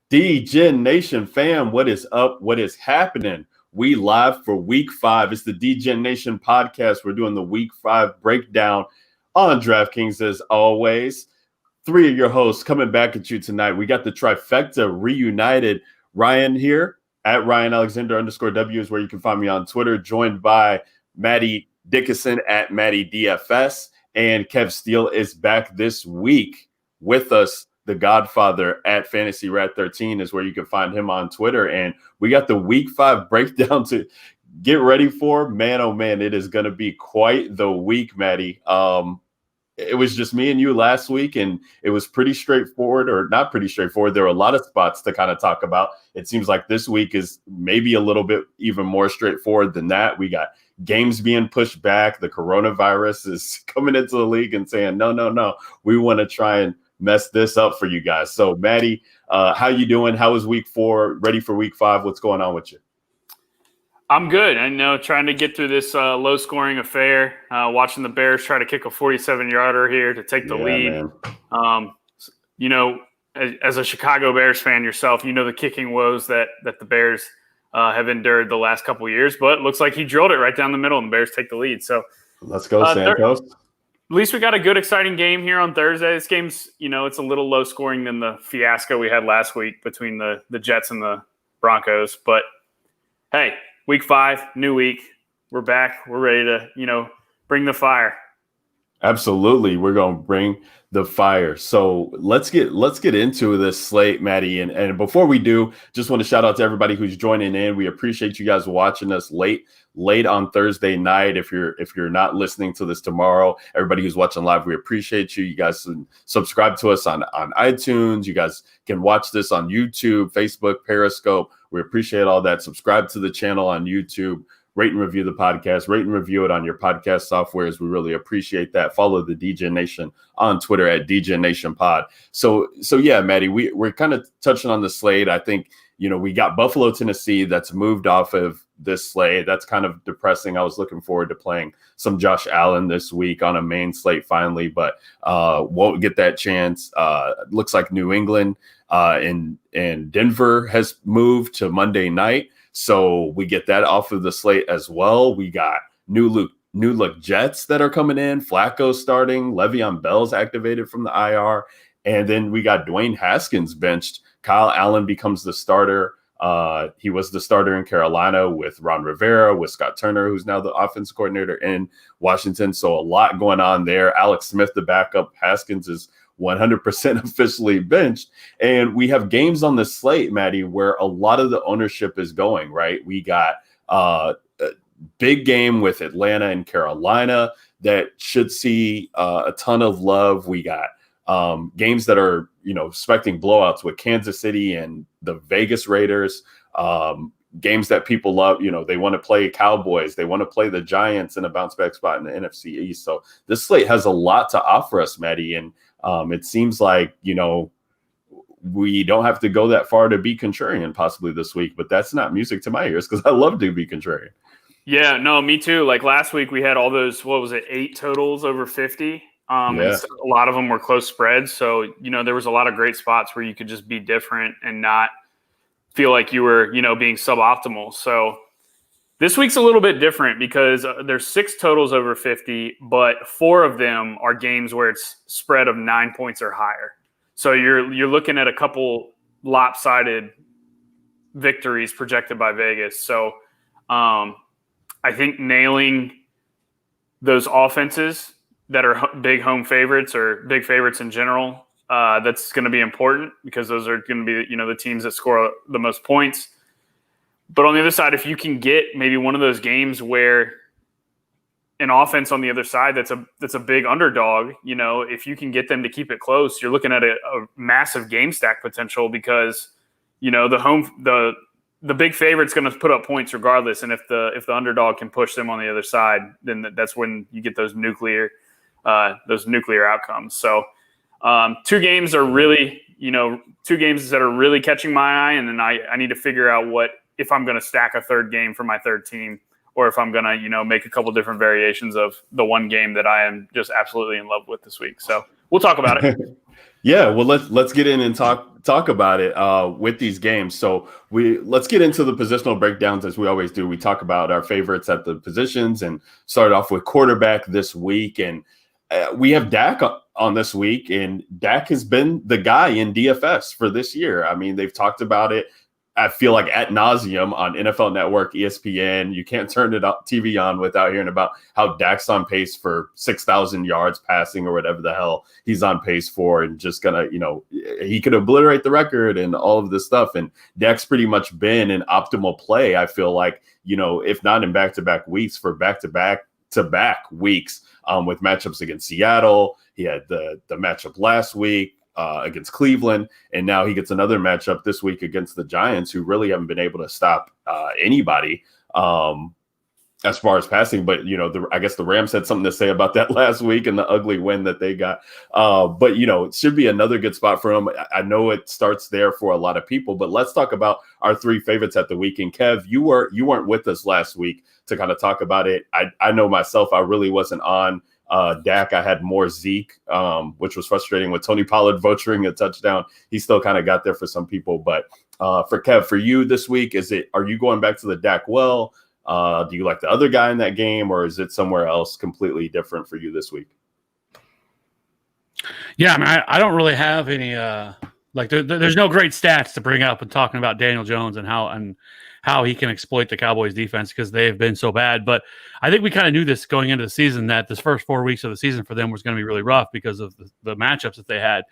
D-Gen Nation fam, what is up? What is happening? We live for week 5. It's the D-Gen Nation podcast. We're doing the week 5 breakdown on Draftkings as always. 3 of your hosts coming back at you tonight. We got the trifecta reunited. Ryan here at Ryan Alexander _W is where you can find me on Twitter, joined by Maddie Dickinson at Maddie DFS. And Kev Steele is back this week with us. The Godfather at Fantasy Rat 13 is where you can find him on Twitter. And we got the week 5 breakdown to get ready for. Man, oh man, it is going to be quite the week, Maddie. It was just me and you last week, and it was pretty straightforward, or not pretty straightforward. There were a lot of spots to kind of talk about. It seems like this week is maybe a little bit even more straightforward than that. We got games being pushed back. The coronavirus is coming into the league and saying, no, we want to try and mess this up for you guys. So, Maddie, how you doing? How was week 4? Ready for week 5? What's going on with you? I'm good. I know, trying to get through this low-scoring affair, watching the Bears try to kick a 47-yarder here to take the lead. You know, as a Chicago Bears fan yourself, you know the kicking woes that the Bears have endured the last couple of years. But it looks like he drilled it right down the middle, and the Bears take the lead. So let's go, Santos. At least we got a good, exciting game here on Thursday. This game's, it's a little low scoring than the fiasco we had last week between the Jets and the Broncos. But, hey, week 5, new week. We're back. We're ready to, bring the fire. Absolutely. We're going to bring the fire. So let's get into this slate, Maddie. And before we do, just want to shout out to everybody who's joining in. We appreciate you guys watching us late on Thursday night. If you're not listening to this tomorrow, everybody who's watching live, we appreciate you. You guys can subscribe to us on iTunes. You guys can watch this on YouTube, Facebook, Periscope. We appreciate all that. Subscribe to the channel on YouTube. Rate and review the podcast. Rate and review it on your podcast softwares. We really appreciate that. Follow the DGen Nation on Twitter at DGen Nation Pod. So yeah, Maddie, we're kind of touching on the slate. I think, we got Buffalo, Tennessee that's moved off of this slate. That's kind of depressing. I was looking forward to playing some Josh Allen this week on a main slate finally, but won't get that chance. Looks like New England and Denver has moved to Monday night. So we get that off of the slate as well. We got new look Jets that are coming in. Flacco starting. Le'Veon Bell's activated from the IR. And then we got Dwayne Haskins benched. Kyle Allen becomes the starter. He was the starter in Carolina with Ron Rivera, with Scott Turner, who's now the offensive coordinator in Washington. So a lot going on there. Alex Smith, the backup. Haskins is 100% officially benched. And we have games on the slate, Maddie, where a lot of the ownership is going, right? We got a big game with Atlanta and Carolina that should see a ton of love. We got games that are, expecting blowouts with Kansas City and the Vegas Raiders. Games that people love, they want to play Cowboys. They want to play the Giants in a bounce back spot in the NFC East. So this slate has a lot to offer us, Maddie. And it seems like, we don't have to go that far to be contrarian possibly this week, but that's not music to my ears because I love to be contrarian. Yeah, no, me too. Like last week we had all those, 8 totals over 50. And a lot of them were close spreads. So, there was a lot of great spots where you could just be different and not feel like you were, being suboptimal. So this week's a little bit different because there's 6 totals over 50, but 4 of them are games where it's spread of 9 points or higher. So you're looking at a couple lopsided victories projected by Vegas. So I think nailing those offenses that are big home favorites or big favorites in general, that's going to be important because those are going to be, the teams that score the most points. But on the other side, if you can get maybe one of those games where an offense on the other side that's a big underdog, if you can get them to keep it close, you're looking at a massive game stack potential because, the big favorite's going to put up points regardless. And if the underdog can push them on the other side, then that's when you get those nuclear outcomes. So 2 games are really, 2 games that are really catching my eye. And then I need to figure out if I'm going to stack a third game for my third team or if I'm going to, make a couple different variations of the one game that I am just absolutely in love with this week. So we'll talk about it. Yeah, well, let's get in and talk about it with these games. So let's get into the positional breakdowns as we always do. We talk about our favorites at the positions and start off with quarterback this week. And we have Dak on this week, and Dak has been the guy in DFS for this year. I mean, they've talked about it, I feel like, ad nauseum on NFL Network, ESPN. You can't turn it up TV on without hearing about how Dak's on pace for 6,000 yards passing or whatever the hell he's on pace for, and just gonna, he could obliterate the record and all of this stuff. And Dak's pretty much been an optimal play, I feel like, if not in back-to-back weeks, for back-to-back weeks with matchups against Seattle. He had the matchup last week against Cleveland, and now he gets another matchup this week against the Giants, who really haven't been able to stop anybody as far as passing. But I guess the Rams had something to say about that last week and the ugly win that they got. But it should be another good spot for him. I know it starts there for a lot of people, but let's talk about our three favorites at the weekend. Kev, you weren't with us last week to kind of talk about it. I know myself, I really wasn't on Dak. I had more Zeke, which was frustrating with Tony Pollard vulturing a touchdown. He still kind of got there for some people. But for Kev, for you this week, are you going back to the Dak well? Do you like the other guy in that game, or is it somewhere else completely different for you this week? Yeah, I mean, I don't really have any there's no great stats to bring up when talking about Daniel Jones and how he can exploit the Cowboys defense, because they've been so bad. But I think we kind of knew this going into the season, that this first 4 weeks of the season for them was going to be really rough because of the matchups that they had.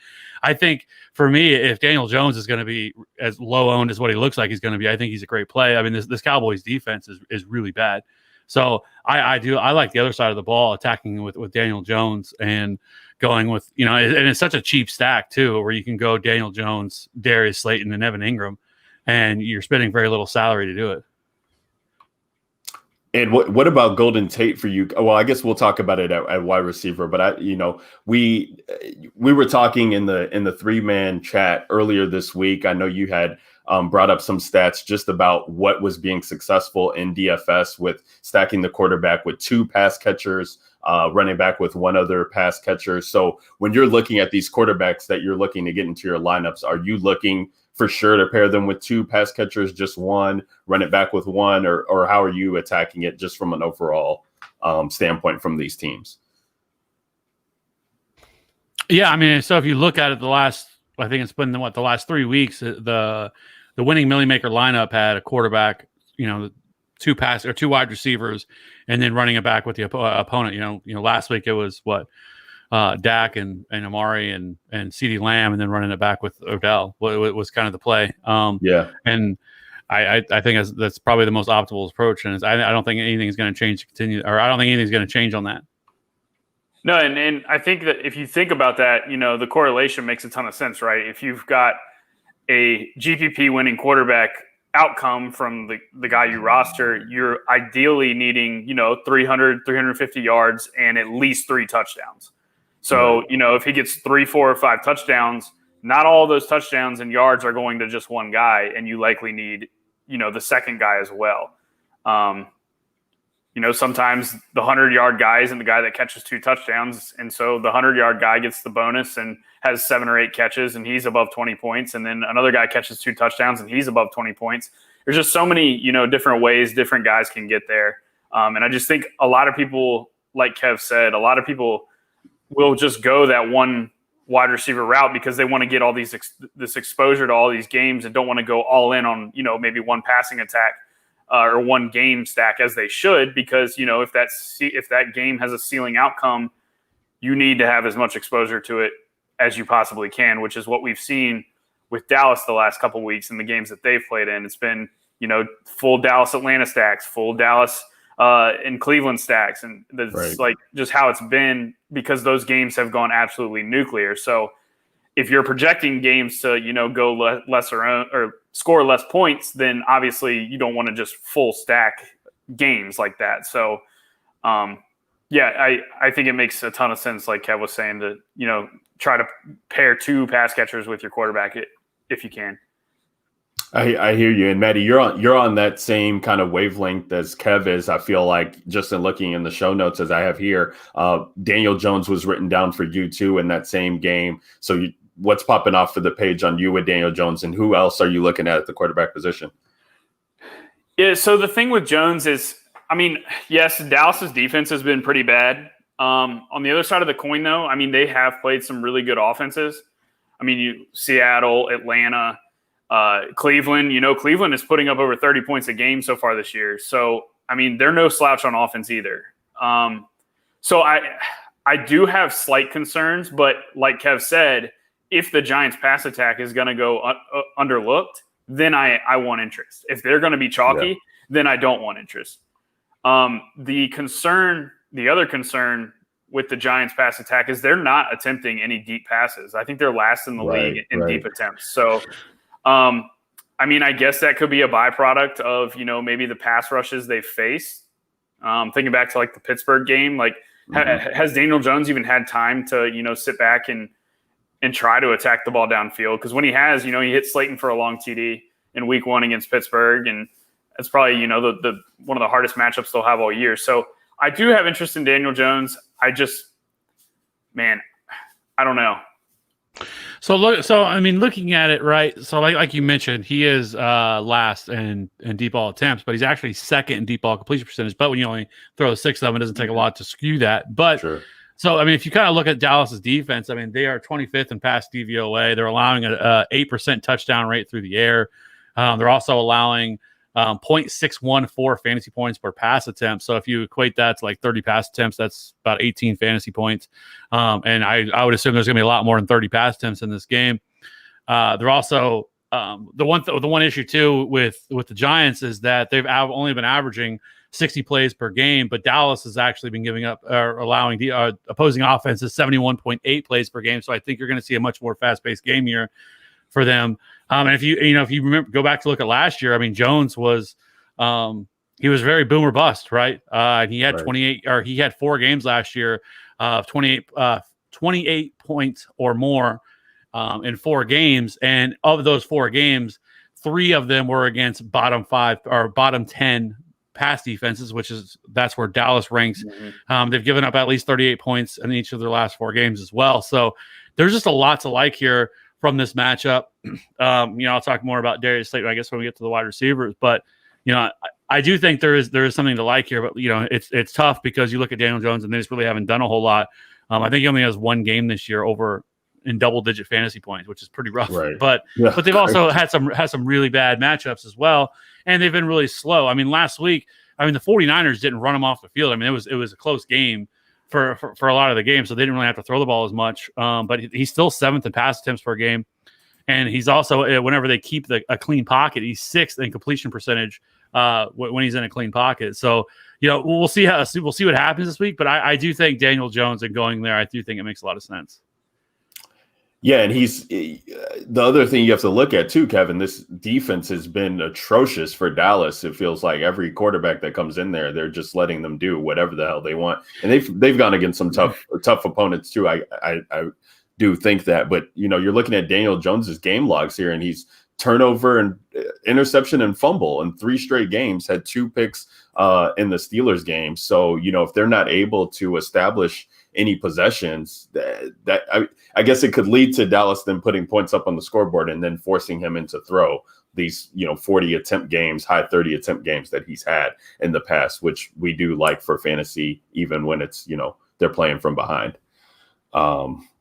I think for me, if Daniel Jones is going to be as low owned as what he looks like he's going to be, I think he's a great play. I mean, this Cowboys defense is really bad. So I like the other side of the ball, attacking with Daniel Jones and going with, and it's such a cheap stack too, where you can go Daniel Jones, Darius Leighton, and Evan Ingram, and you're spending very little salary to do it. And what about Golden Tate for you? Well, I guess we'll talk about it at wide receiver, but we were talking in the 3-man chat earlier this week. I know you had brought up some stats just about what was being successful in DFS with stacking the quarterback with 2 pass catchers, running back with 1 other pass catcher. So when you're looking at these quarterbacks that you're looking to get into your lineups, are you looking for sure to pair them with 2 pass catchers, just 1, run it back with 1, or how are you attacking it just from an overall standpoint from these teams? Yeah, I mean, so if you look at it, I think it's been the last 3 weeks, the winning Millie Maker lineup had a quarterback, 2 pass or 2 wide receivers, and then running it back with the opponent. Last week it was Dak and Amari and CeeDee Lamb, and then running it back with Odell. It was kind of the play. And I think that's probably the most optimal approach. And I don't think anything is going to change I don't think anything's going to change on that. No, and I think that if you think about that, the correlation makes a ton of sense, right? If you've got a GPP winning quarterback outcome from the guy you roster, you're ideally needing, 300, 350 yards and at least 3 touchdowns. So, if he gets 3, 4, or 5 touchdowns, not all those touchdowns and yards are going to just one guy, and you likely need, the second guy as well. Sometimes the 100-yard guy isn't the guy that catches 2 touchdowns, and so the 100-yard guy gets the bonus and has 7 or 8 catches, and he's above 20 points, and then another guy catches 2 touchdowns, and he's above 20 points. There's just so many, different ways different guys can get there. And I just think a lot of people, like Kev said, a lot of people will just go that one wide receiver route because they want to get all this exposure to all these games and don't want to go all in on, maybe one passing attack or one game stack as they should, because, if that game has a ceiling outcome, you need to have as much exposure to it as you possibly can, which is what we've seen with Dallas the last couple of weeks in the games that they've played in. It's been, full Dallas Atlanta stacks, full Dallas in Cleveland stacks. And that's like just how it's been, because those games have gone absolutely nuclear. So if you're projecting games to, go lesser or score less points, then obviously you don't want to just full stack games like that. So, I think it makes a ton of sense, like Kev was saying, to, try to pair 2 pass catchers with your quarterback if you can. I hear you. And Maddie, you're on that same kind of wavelength as Kev is. I feel like, just in looking in the show notes as I have here, Daniel Jones was written down for you too in that same game. So what's popping off for the page on you with Daniel Jones, and who else are you looking at the quarterback position? Yeah, so the thing with Jones is, I mean, yes, Dallas's defense has been pretty bad. On the other side of the coin, though, I mean, they have played some really good offenses. I mean, Seattle, Atlanta, Cleveland. Cleveland is putting up over 30 points a game so far this year. So, I mean, they're no slouch on offense either. So I do have slight concerns, but like Kev said, if the Giants' pass attack is going to go underlooked, then I want interest. If they're going to be chalky, then I don't want interest. The other concern with the Giants' pass attack is they're not attempting any deep passes. I think they're last in the league in deep attempts. So, I mean, I guess that could be a byproduct of, maybe the pass rushes they face. Thinking back to like the Pittsburgh game, like has Daniel Jones even had time to, sit back and try to attack the ball downfield? Because when he has, he hit Slayton for a long TD in week 1 against Pittsburgh. And that's probably, the one of the hardest matchups they'll have all year. So I do have interest in Daniel Jones. I don't know. So I mean, looking at it, right? So like you mentioned, he is last in deep ball attempts, but he's actually second in deep ball completion percentage. But when you only throw 6 of them, it doesn't take a lot to skew that. But So I mean, if you kind of look at Dallas's defense, I mean, they are 25th in pass DVOA. They're allowing a 8% touchdown rate through the air. They're also allowing 0.614 fantasy points per pass attempt. So if you equate that to like 30 pass attempts, that's about 18 fantasy points. And I would assume there's going to be a lot more than 30 pass attempts in this game. They're also the one issue too with the Giants is that they've only been averaging 60 plays per game, but Dallas has actually been giving up or allowing the opposing offenses 71.8 plays per game. So I think you're going to see a much more fast-paced game here for them. And if you remember, go back to look at last year, I mean, Jones was he was very boom or bust, right? He had 28, or he had 4 games last year of 28 points or more in 4 games, and of those 4 games, 3 of them were against bottom 5 or bottom 10 pass defenses, that's where Dallas ranks. They've given up at least 38 points in each of their last 4 games as well. So there's just a lot to like here from this matchup. I'll talk more about Darius Leighton, I guess, when we get to the wide receivers. But I do think there is something to like here. But it's tough because you look at Daniel Jones and they just really haven't done a whole lot. I think he only has 1 game this year over in double-digit fantasy points, which is pretty rough. Right. But they've also had some really bad matchups as well, and they've been really slow. I mean, last week, the 49ers didn't run him off the field. I mean, it was a close game for a lot of the game, so they didn't really have to throw the ball as much. But he's still 7th in pass attempts per game, and he's also, whenever they keep a clean pocket, he's 6th in completion percentage when he's in a clean pocket. So we'll see what happens this week. But I do think Daniel Jones and going there, I do think it makes a lot of sense. Yeah, and he's the other thing you have to look at too, Kevin. This defense has been atrocious for Dallas. It feels like every quarterback that comes in there, they're just letting them do whatever the hell they want, and they've gone against some tough opponents too. I do think that, but you're looking at Daniel Jones's game logs here, and he's turnover and interception and fumble in 3 straight games. Had 2 picks in the Steelers game. So if they're not able to establish any possessions, that I guess it could lead to Dallas then putting points up on the scoreboard and then forcing him into throw these 40 attempt games, high 30 attempt games that he's had in the past, which we do like for fantasy, even when it's they're playing from behind.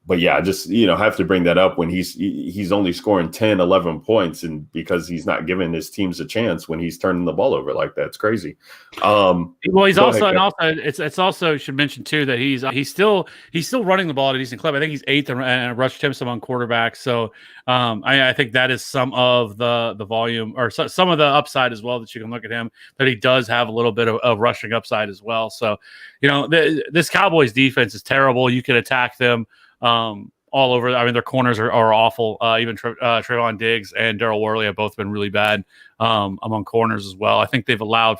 But yeah, just, have to bring that up when he's only scoring 10, 11 points, and because he's not giving his teams a chance when he's turning the ball over like that. It's crazy. Well, he's also, and also it's also should mention too that he's still running the ball at a decent clip. I think he's 8th in rush attempts among quarterbacks. So I think that is some of the volume or some of the upside as well that you can look at him, that he does have a little bit of rushing upside as well. So, this Cowboys defense is terrible. You can attack them all over. I mean, their corners are awful. Even Trayvon Diggs and Darryl Worley have both been really bad among corners as well. I think they've allowed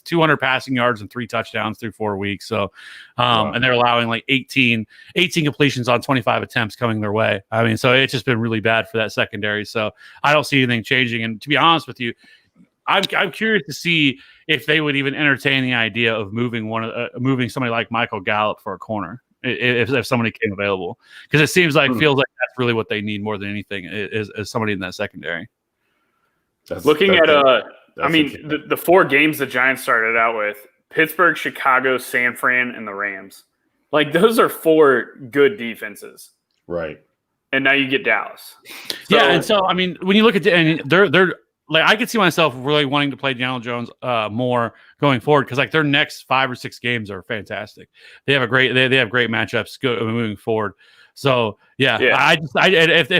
200 passing yards and 3 touchdowns through 4 weeks. So, and they're allowing like 18 completions on 25 attempts coming their way. I mean, so it's just been really bad for that secondary. So I don't see anything changing. And to be honest with you, I'm curious to see if they would even entertain the idea of moving somebody like Michael Gallup for a corner. if somebody came available, because it feels like that's really what they need more than anything is somebody in that secondary. The 4 games the Giants started out with: Pittsburgh, Chicago, San Fran, and the Rams. Like, those are 4 good defenses, right? And now you get Dallas. And so I mean, when you look at they're like, I could see myself really wanting to play Daniel Jones more going forward, because like their next 5 or 6 games are fantastic. They have great matchups moving forward. So if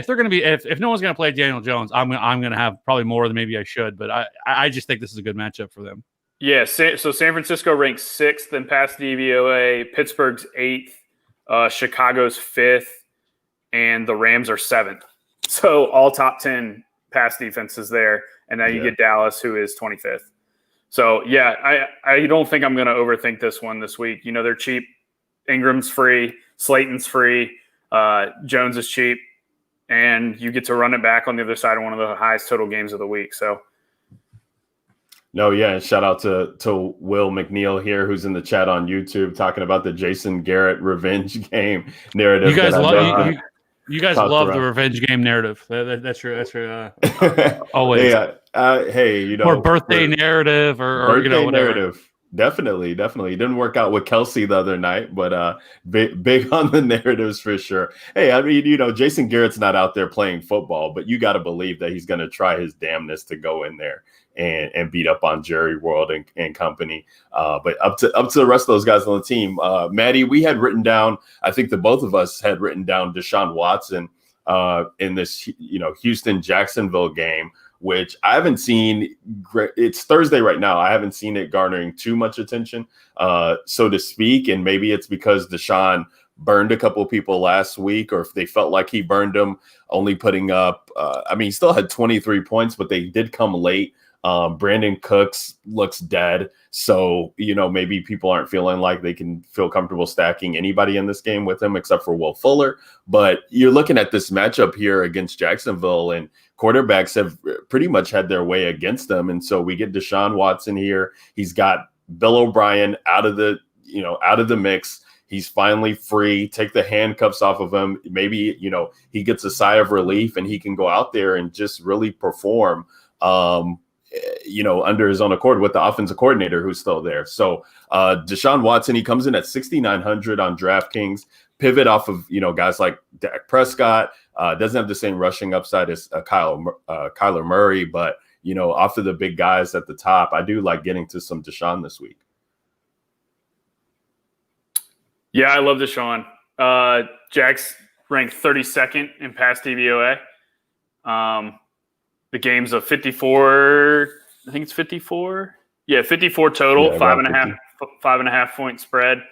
they're going to be if no one's going to play Daniel Jones, I'm going to have probably more than maybe I should. But I just think this is a good matchup for them. Yeah. So San Francisco ranks 6th in pass DVOA. Pittsburgh's 8th. Chicago's 5th, and the Rams are 7th. So all top 10 pass defenses there. And now you get Dallas, who is 25th. So, I don't think I'm going to overthink this one this week. You know, they're cheap. Ingram's free. Slayton's free. Jones is cheap. And you get to run it back on the other side of one of the highest total games of the week. So, no, and shout out to Will McNeil here, who's in the chat on YouTube, talking about the Jason Garrett revenge game narrative. You guys love the revenge game narrative. That's your always. Hey, you know, or birthday narrative or birthday, you know, whatever. Narrative. Definitely. It didn't work out with Kelsey the other night, but big on the narratives for sure. Hey, I mean, you know, Jason Garrett's not out there playing football, but you got to believe that he's going to try his damnness to go in there and beat up on Jerry World and company. But up to the rest of those guys on the team, Maddie, we had written down, I think the both of us had written down Deshaun Watson in this, you know, Houston-Jacksonville game, which I haven't seen. It's Thursday right now. I haven't seen it garnering too much attention, so to speak. And maybe it's because Deshaun burned a couple of people last week, or if they felt like he burned them, only putting up, he still had 23 points, but they did come late. Brandon Cooks looks dead. So, you know, maybe people aren't feeling like they can feel comfortable stacking anybody in this game with him except for Will Fuller. But you're looking at this matchup here against Jacksonville, and quarterbacks have pretty much had their way against them. And so we get Deshaun Watson here. He's got Bill O'Brien out of the mix. He's finally free. Take the handcuffs off of him. Maybe, you know, he gets a sigh of relief and he can go out there and just really perform, you know, under his own accord with the offensive coordinator who's still there. So Deshaun Watson, he comes in at 6,900 on DraftKings, pivot off of, you know, guys like Dak Prescott, doesn't have the same rushing upside as Kyler Murray, but, you know, off of the big guys at the top, I do like getting to some Deshaun this week. Yeah, I love Deshaun. Jack's ranked 32nd in pass DVOA. The game's a 54. I think it's 54. Yeah, 54 total. Yeah, 5.5 point spread.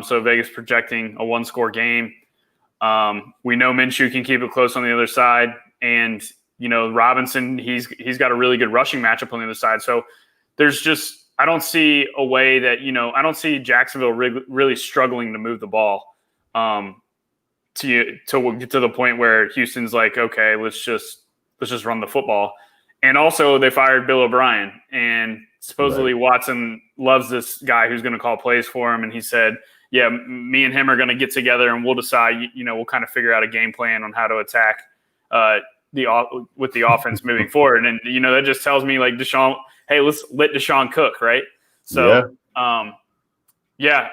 So Vegas projecting a 1-score game. We know Minshew can keep it close on the other side, and you know Robinson. He's got a really good rushing matchup on the other side. So there's just, I don't see a way that, you know, I don't see Jacksonville really struggling to move the ball to get to the point where Houston's like, okay, let's just run the football. And also they fired Bill O'Brien, and supposedly Watson loves this guy who's going to call plays for him. And he said, yeah, me and him are going to get together and we'll decide, you know, we'll kind of figure out a game plan on how to attack with the offense moving forward. And, you know, that just tells me like Deshaun, hey, let's let Deshaun cook. Right. So, I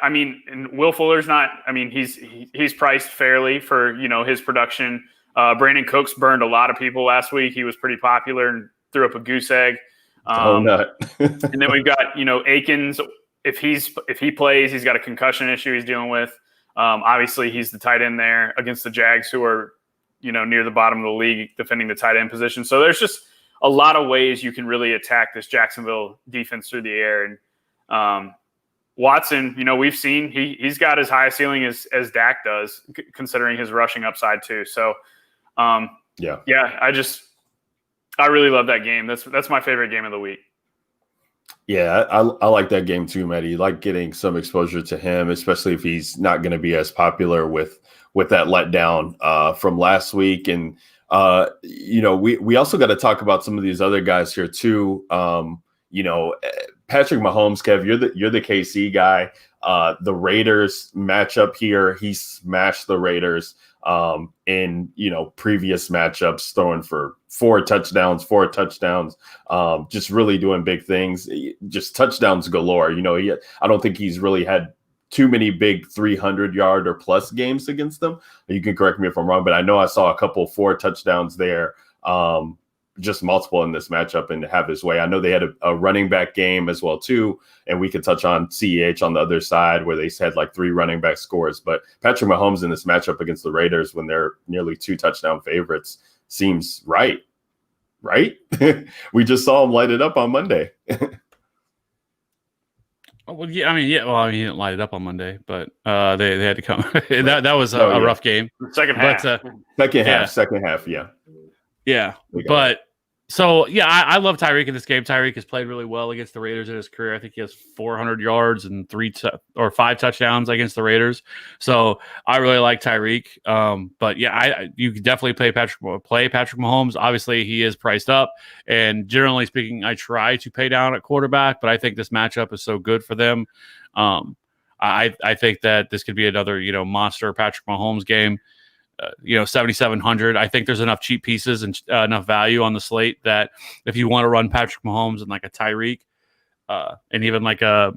mean, and Will Fuller's not, I mean, he's priced fairly for, you know, his production. Brandon Cooks burned a lot of people last week. He was pretty popular and threw up a goose egg. And then we've got, you know, Akins. If he plays, he's got a concussion issue he's dealing with. Obviously, he's the tight end there against the Jags, who are, you know, near the bottom of the league defending the tight end position. So there's just a lot of ways you can really attack this Jacksonville defense through the air. And Watson, you know, we've seen he's got as high a ceiling as Dak does, considering his rushing upside too. So, I really love that game. That's my favorite game of the week. Yeah, I like that game too, Maddie. You like getting some exposure to him, especially if he's not going to be as popular with that letdown from last week. And you know, we also got to talk about some of these other guys here too. You know, Patrick Mahomes, Kev, you're the KC guy. The Raiders matchup here, he smashed the Raiders in previous matchups, throwing for four touchdowns, just really doing big things, just touchdowns galore. I don't think he's really had too many big 300-yard or plus games against them. You can correct me if I'm wrong, but I know I saw a couple 4 touchdowns there. Just multiple in this matchup and have his way. I know they had a running back game as well too, and we could touch on CEH on the other side where they had like 3 running back scores. But Patrick Mahomes in this matchup against the Raiders when they're nearly 2 touchdown favorites seems right? We just saw him light it up on Monday. Well, yeah, he didn't light it up on Monday, but they had to come. that was a rough game. Second half. Second half, yeah. Yeah, but so yeah, I love Tyreek in this game. Tyreek has played really well against the Raiders in his career. I think he has 400 yards and 5 touchdowns against the Raiders. So I really like Tyreek. But yeah, you can definitely play Patrick Mahomes. Obviously, he is priced up, and generally speaking, I try to pay down at quarterback. But I think this matchup is so good for them. I think that this could be another monster Patrick Mahomes game. 7,700. I think there's enough cheap pieces and enough value on the slate that if you want to run Patrick Mahomes and like a Tyreek, and even like I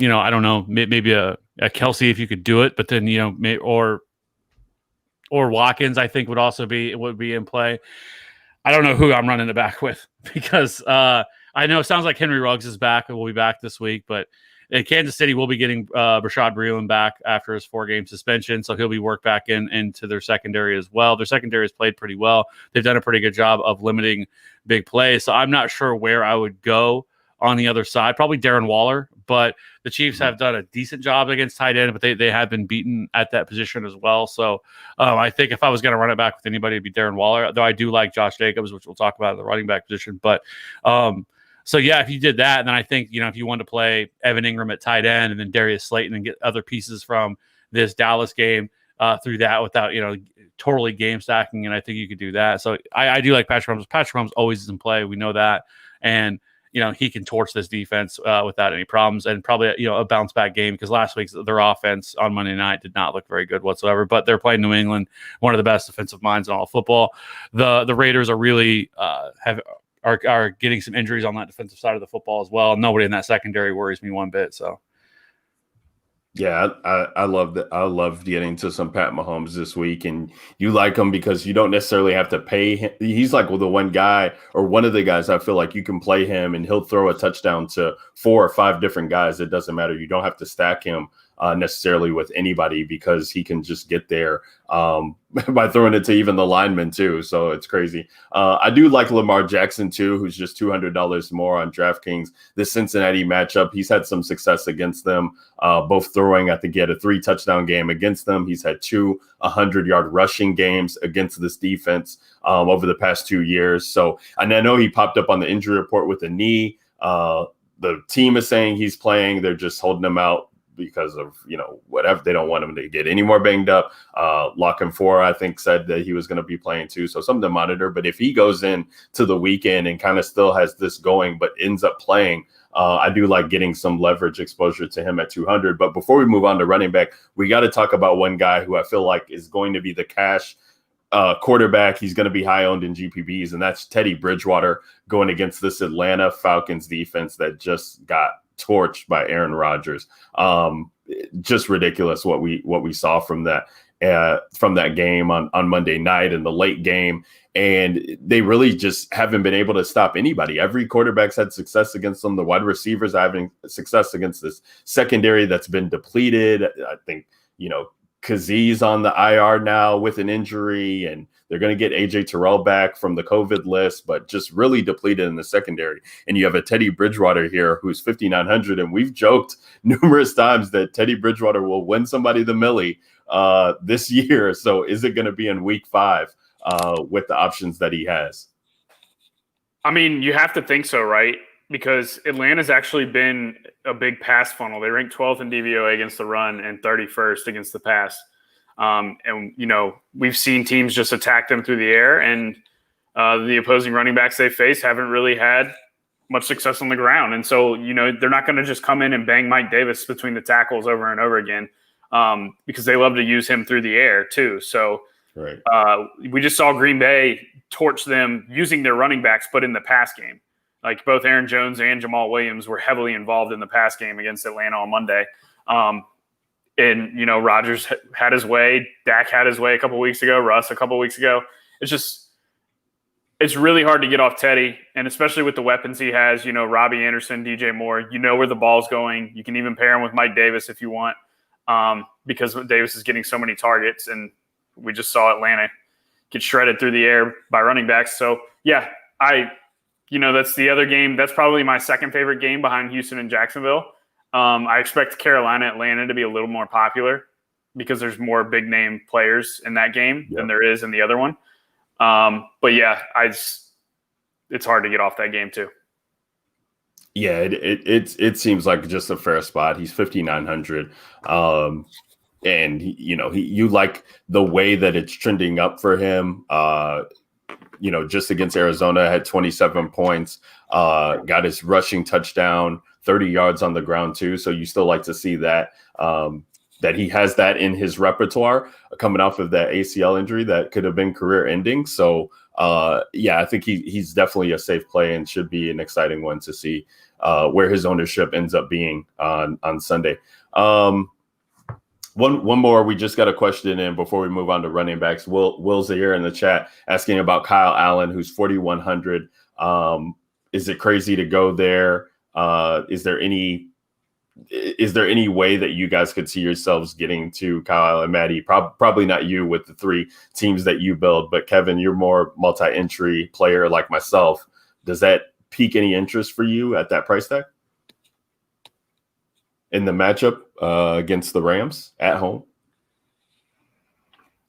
don't know, maybe a Kelsey if you could do it, but then or Watkins, I think would be in play. I don't know who I'm running it back with because I know it sounds like Henry Ruggs is back and will be back this week, but Kansas City will be getting Rashad Breeland back after his 4-game suspension, so he'll be worked back into their secondary as well. Their secondary has played pretty well. They've done a pretty good job of limiting big plays, so I'm not sure where I would go on the other side. Probably Darren Waller, but the Chiefs have done a decent job against tight end, but they have been beaten at that position as well. So I think if I was going to run it back with anybody, it'd be Darren Waller, though I do like Josh Jacobs, which we'll talk about in the running back position. But so, yeah, if you did that, then I think, if you wanted to play Evan Ingram at tight end and then Darius Leighton and get other pieces from this Dallas game through that without, totally game stacking, and I think you could do that. So I do like Patrick Mahomes. Patrick Mahomes always is in play. We know that. And, he can torch this defense without any problems and probably, a bounce back game because last week's their offense on Monday night did not look very good whatsoever, but they're playing New England, one of the best defensive minds in all of football. The Raiders are really are getting some injuries on that defensive side of the football as well. Nobody in that secondary worries me one bit. So, yeah, I love that. I love getting to some Pat Mahomes this week, and you like him because you don't necessarily have to pay him. He's like the one guy or one of the guys I feel like you can play him and he'll throw a touchdown to 4 or 5 different guys. It doesn't matter. You don't have to stack him necessarily with anybody because he can just get there by throwing it to even the linemen too. So it's crazy. I do like Lamar Jackson too, who's just $200 more on DraftKings. This Cincinnati matchup, he's had some success against them, both throwing. I think he had a 3 touchdown game against them. He's had 2 100-yard rushing games against this defense over the past 2 years. So, and I know he popped up on the injury report with a knee. The team is saying he's playing. They're just holding him out because of, whatever. They don't want him to get any more banged up. Lock and 4, I think, said that he was going to be playing too. So something to monitor. But if he goes in to the weekend and kind of still has this going, but ends up playing, I do like getting some leverage exposure to him at 200. But before we move on to running back, we got to talk about one guy who I feel like is going to be the cash quarterback. He's going to be high owned in GPPs, and that's Teddy Bridgewater going against this Atlanta Falcons defense that just got torched by Aaron Rodgers. Just ridiculous what we saw from that game on Monday night in the late game. And they really just haven't been able to stop anybody. Every quarterback's had success against them. The wide receivers are having success against this secondary that's been depleted. I think, Kazee on the IR now with an injury, and they're going to get AJ Terrell back from the COVID list, but just really depleted in the secondary. And you have a Teddy Bridgewater here who's 5,900, and we've joked numerous times that Teddy Bridgewater will win somebody the Millie this year. So is it going to be in week 5 with the options that he has? I mean, you have to think so, right? Because Atlanta's actually been a big pass funnel. They rank 12th in DVOA against the run and 31st against the pass. And, we've seen teams just attack them through the air, and the opposing running backs they face haven't really had much success on the ground. And so, they're not going to just come in and bang Mike Davis between the tackles over and over again, because they love to use him through the air too. So right. We just saw Green Bay torch them using their running backs, but in the pass game. Like both Aaron Jones and Jamal Williams were heavily involved in the pass game against Atlanta on Monday. And, Rodgers had his way. Dak had his way a couple weeks ago. Russ a couple weeks ago. It's really hard to get off Teddy, and especially with the weapons he has, Robbie Anderson, DJ Moore, where the ball's going. You can even pair him with Mike Davis if you want, because Davis is getting so many targets, and we just saw Atlanta get shredded through the air by running backs. So, yeah, that's the other game. That's probably my second favorite game behind Houston and Jacksonville. I expect Carolina, Atlanta to be a little more popular because there's more big name players in that game than there is in the other one. But yeah, it's hard to get off that game too. Yeah, it seems like just a fair spot. He's 5,900. And you like the way that it's trending up for him. Just against Arizona, had 27 points, got his rushing touchdown, 30 yards on the ground too. So you still like to see that, that he has that in his repertoire coming off of that ACL injury that could have been career ending. So I think he's definitely a safe play and should be an exciting one to see where his ownership ends up being on Sunday. One more. We just got a question in before we move on to running backs. Will's here in the chat asking about Kyle Allen, who's 4,100. Is it crazy to go there? Is there any way that you guys could see yourselves getting to Kyle Allen? Maddie, probably not you with the three teams that you build, but Kevin, you're more multi-entry player like myself. Does that pique any interest for you at that price tag? In the matchup against the Rams at home?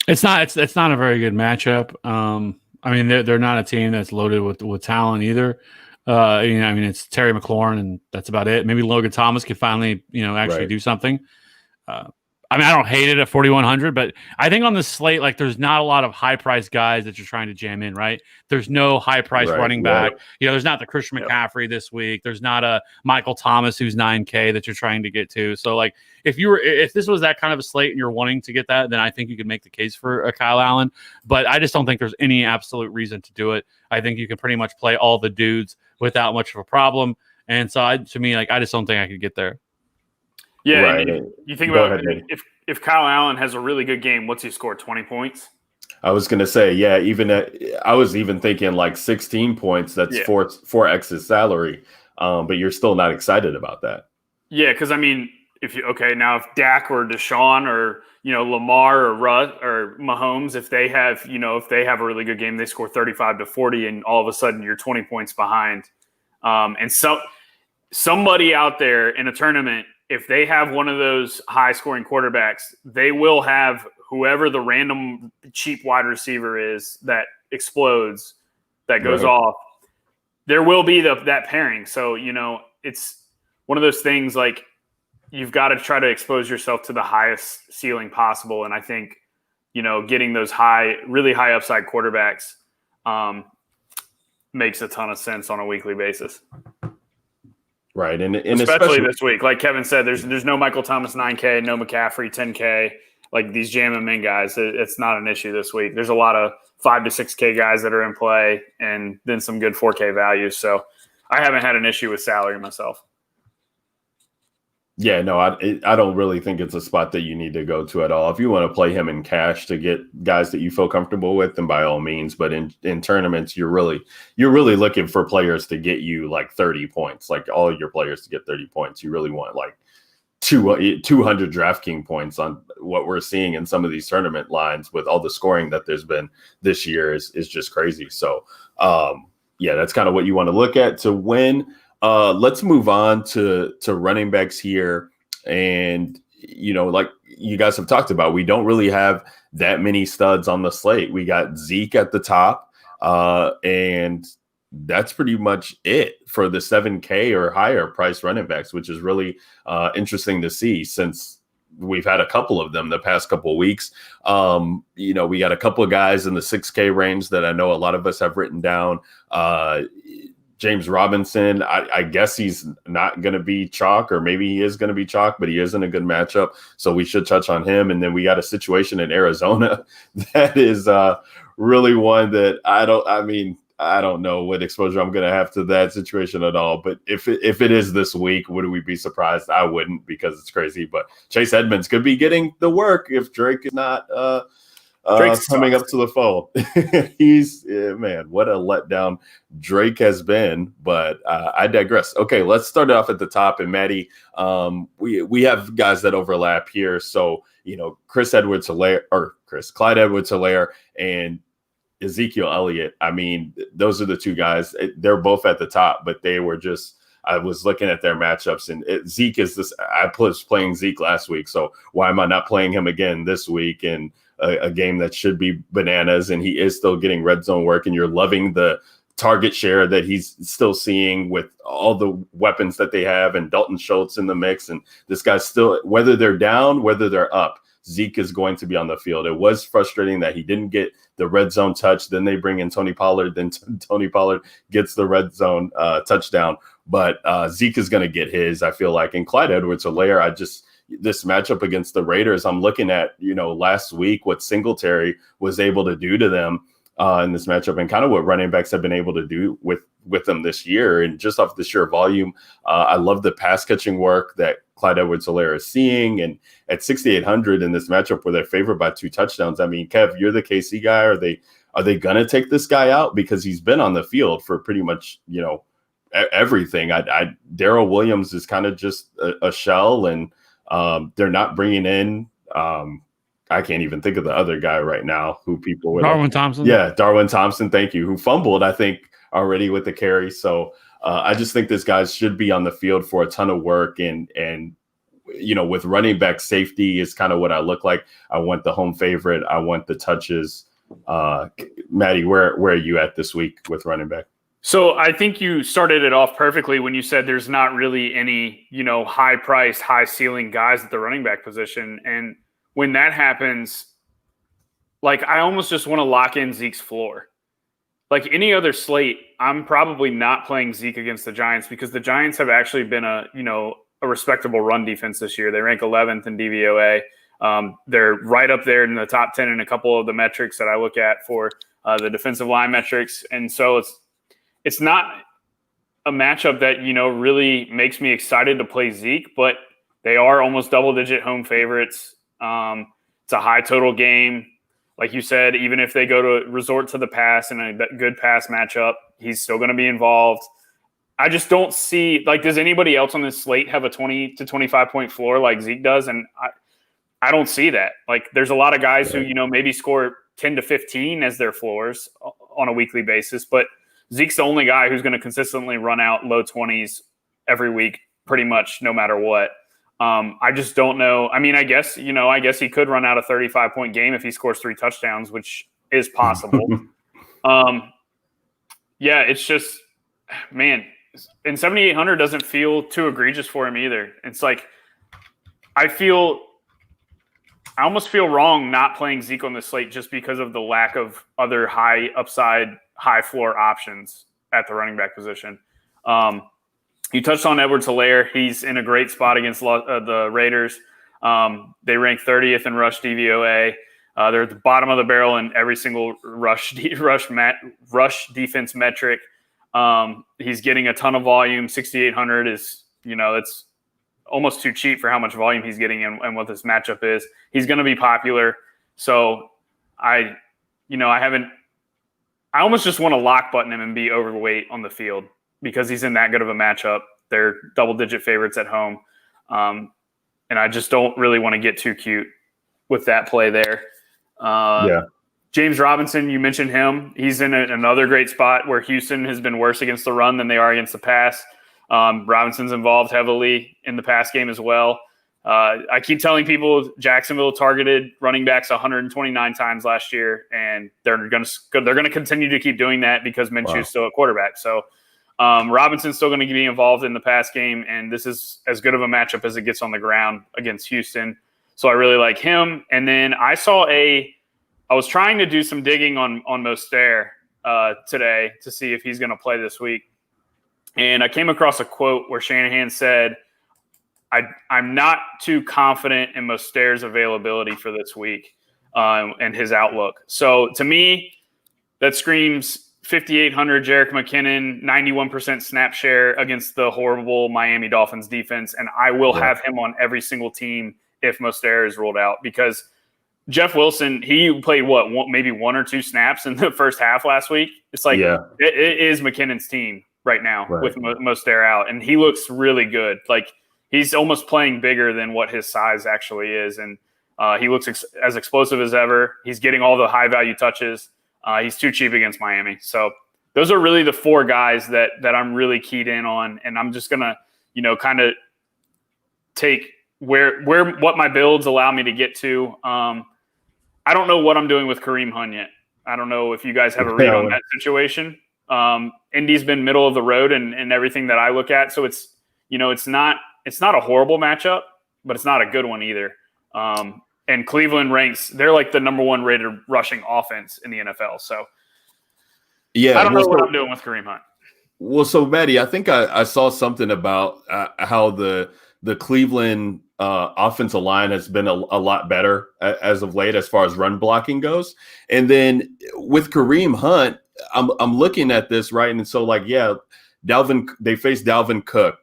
It's not a very good matchup. They're not a team that's loaded with talent either. It's Terry McLaurin and that's about it. Maybe Logan Thomas could finally, actually do something. I don't hate it at 4,100, but I think on the slate, there's not a lot of high-priced guys that you're trying to jam in, right? There's no high-priced running back. There's not the Christian McCaffrey this week. There's not a Michael Thomas who's 9K that you're trying to get to. So, if this was that kind of a slate and you're wanting to get that, then I think you could make the case for a Kyle Allen. But I just don't think there's any absolute reason to do it. I think you can pretty much play all the dudes without much of a problem. And so, I just don't think I could get there. Yeah, right. You think about if Kyle Allen has a really good game, what's he score? 20 points? I was going to say, I was even thinking 16 points. That's 4x his salary, but you're still not excited about that. Yeah, because if Dak or Deshaun or Lamar or Russ or Mahomes, if they have a really good game, they score 35 to 40, and all of a sudden you're 20 points behind. And so somebody out there in a tournament, if they have one of those high-scoring quarterbacks, they will have whoever the random cheap wide receiver is that explodes, that goes off. There will be that pairing. So, it's one of those things you've got to try to expose yourself to the highest ceiling possible. And I think, getting those really high upside quarterbacks makes a ton of sense on a weekly basis. Right, and especially this week, like Kevin said, there's no Michael Thomas 9K, no McCaffrey 10K, these jam them in guys. It's not an issue this week. There's a lot of 5 to 6K guys that are in play, and then some good 4K values. So I haven't had an issue with salary myself. Yeah, no, I don't really think it's a spot that you need to go to at all. If you want to play him in cash to get guys that you feel comfortable with, then by all means. But in tournaments, you're really looking for players to get you 30 points, all your players to get 30 points. You really want 200 DraftKings points on what we're seeing in some of these tournament lines with all the scoring that there's been this year is just crazy. So, that's kind of what you want to look at to win. Let's move on to running backs here. And, like you guys have talked about, we don't really have that many studs on the slate. We got Zeke at the top, and that's pretty much it for the 7K or higher price running backs, which is really interesting to see since we've had a couple of them the past couple of weeks. We got a couple of guys in the 6K range that I know a lot of us have written down. James Robinson, I guess he's not going to be chalk, or maybe he is going to be chalk, but he isn't a good matchup. So we should touch on him. And then we got a situation in Arizona that is really one that I don't know what exposure I'm going to have to that situation at all. But if it is this week, would we be surprised? I wouldn't, because it's crazy. But Chase Edmonds could be getting the work if Drake is not coming up to the fold. He's man, what a letdown Drake has been. But I digress. Okay, let's start it off at the top. And Maddie, we have guys that overlap here. So Clyde Edwards-Helaire and Ezekiel Elliott. I mean, those are the two guys. They're both at the top, but they were just. I was looking at their matchups, and Zeke is this. I was playing Zeke last week, so why am I not playing him again this week? And a game that should be bananas, and he is still getting red zone work, and you're loving the target share that he's still seeing with all the weapons that they have, and Dalton Schultz in the mix. And this guy's still, whether they're down, whether they're up, Zeke is going to be on the field. It was frustrating that he didn't get the red zone touch. Then they bring in Tony Pollard. Then Tony Pollard gets the red zone touchdown. But Zeke is going to get his, I feel like. And Clyde Edwards-Helaire, this matchup against the Raiders, I'm looking at, last week what Singletary was able to do to them in this matchup, and kind of what running backs have been able to do with them this year. And just off the sheer volume, I love the pass catching work that Clyde Edwards-Helaire is seeing. And at 6,800 in this matchup where they're favored by 2 touchdowns, I mean, Kev, you're the KC guy. Are they going to take this guy out? Because he's been on the field for pretty much, everything. Darrell Williams is kind of just a shell, and they're not bringing in I can't even think of the other guy right now who people would Darwin Thompson. Yeah, Darwin Thompson. Thank you. Who fumbled, I think, already with the carry. So I just think this guy should be on the field for a ton of work. And with running back, safety is kind of what I look like. I want the home favorite. I want the touches. Maddie, where are you at this week with running back? So I think you started it off perfectly when you said there's not really any, high price, high ceiling guys at the running back position. And when that happens, like, I almost just want to lock in Zeke's floor. Like any other slate, I'm probably not playing Zeke against the Giants, because the Giants have actually been a respectable run defense this year. They rank 11th in DVOA. They're right up there in the top 10 in a couple of the metrics that I look at for the defensive line metrics. And so it's not a matchup that, really makes me excited to play Zeke, but they are almost double-digit home favorites. It's a high total game. Like you said, even if they go to resort to the pass and a good pass matchup, he's still going to be involved. I just don't see, does anybody else on this slate have a 20 to 25 point floor like Zeke does? And I don't see that. There's a lot of guys who, maybe score 10 to 15 as their floors on a weekly basis, but Zeke's the only guy who's going to consistently run out low 20s every week, pretty much no matter what. I just don't know. I mean, I guess he could run out a 35-point game if he scores 3 touchdowns, which is possible. It's just, man, and 7,800 doesn't feel too egregious for him either. It's like, I almost feel wrong not playing Zeke on the slate just because of the lack of other high upside, high floor options at the running back position. You touched on Edwards-Helaire. He's in a great spot against the Raiders. They rank 30th in rush DVOA. They're at the bottom of the barrel in every single rush defense metric. He's getting a ton of volume. 6,800 is, it's almost too cheap for how much volume he's getting and what this matchup is. He's going to be popular. So I almost just want to lock button him and be overweight on the field, because he's in that good of a matchup. They're double-digit favorites at home. And I just don't really want to get too cute with that play there. James Robinson, you mentioned him. He's in another great spot where Houston has been worse against the run than they are against the pass. Robinson's involved heavily in the pass game as well. I keep telling people Jacksonville targeted running backs 129 times last year, and they're going to continue to keep doing that because Minshew's still at quarterback. So Robinson's still going to be involved in the pass game, and this is as good of a matchup as it gets on the ground against Houston. So I really like him. And then I was trying to do some digging on Mostert today to see if he's going to play this week. And I came across a quote where Shanahan said, I'm not too confident in Mostert's availability for this week and his outlook. So to me, that screams 5,800 Jerick McKinnon, 91% snap share against the horrible Miami Dolphins defense. And I will have him on every single team if Mostert is ruled out, because Jeff Wilson, he played maybe 1 or 2 snaps in the first half last week. It's like it is McKinnon's team right now with Mostert out, and he looks really good. Like, he's almost playing bigger than what his size actually is, and he looks as explosive as ever. He's getting all the high-value touches. He's too cheap against Miami. So those are really the 4 guys that I'm really keyed in on, and I'm just going to, kind of take what my builds allow me to get to. I don't know what I'm doing with Kareem Hunt yet. I don't know if you guys have a read on that situation. Indy's been middle of the road and everything that I look at. So it's not a horrible matchup, but it's not a good one either. And Cleveland they're like the number 1 rated rushing offense in the NFL. So I don't know what I'm doing with Kareem Hunt. Well, so Maddie, I think I saw something about how the Cleveland offensive line has been a lot better as of late as far as run blocking goes. And then with Kareem Hunt, I'm looking at this, right? And so they faced Dalvin Cook,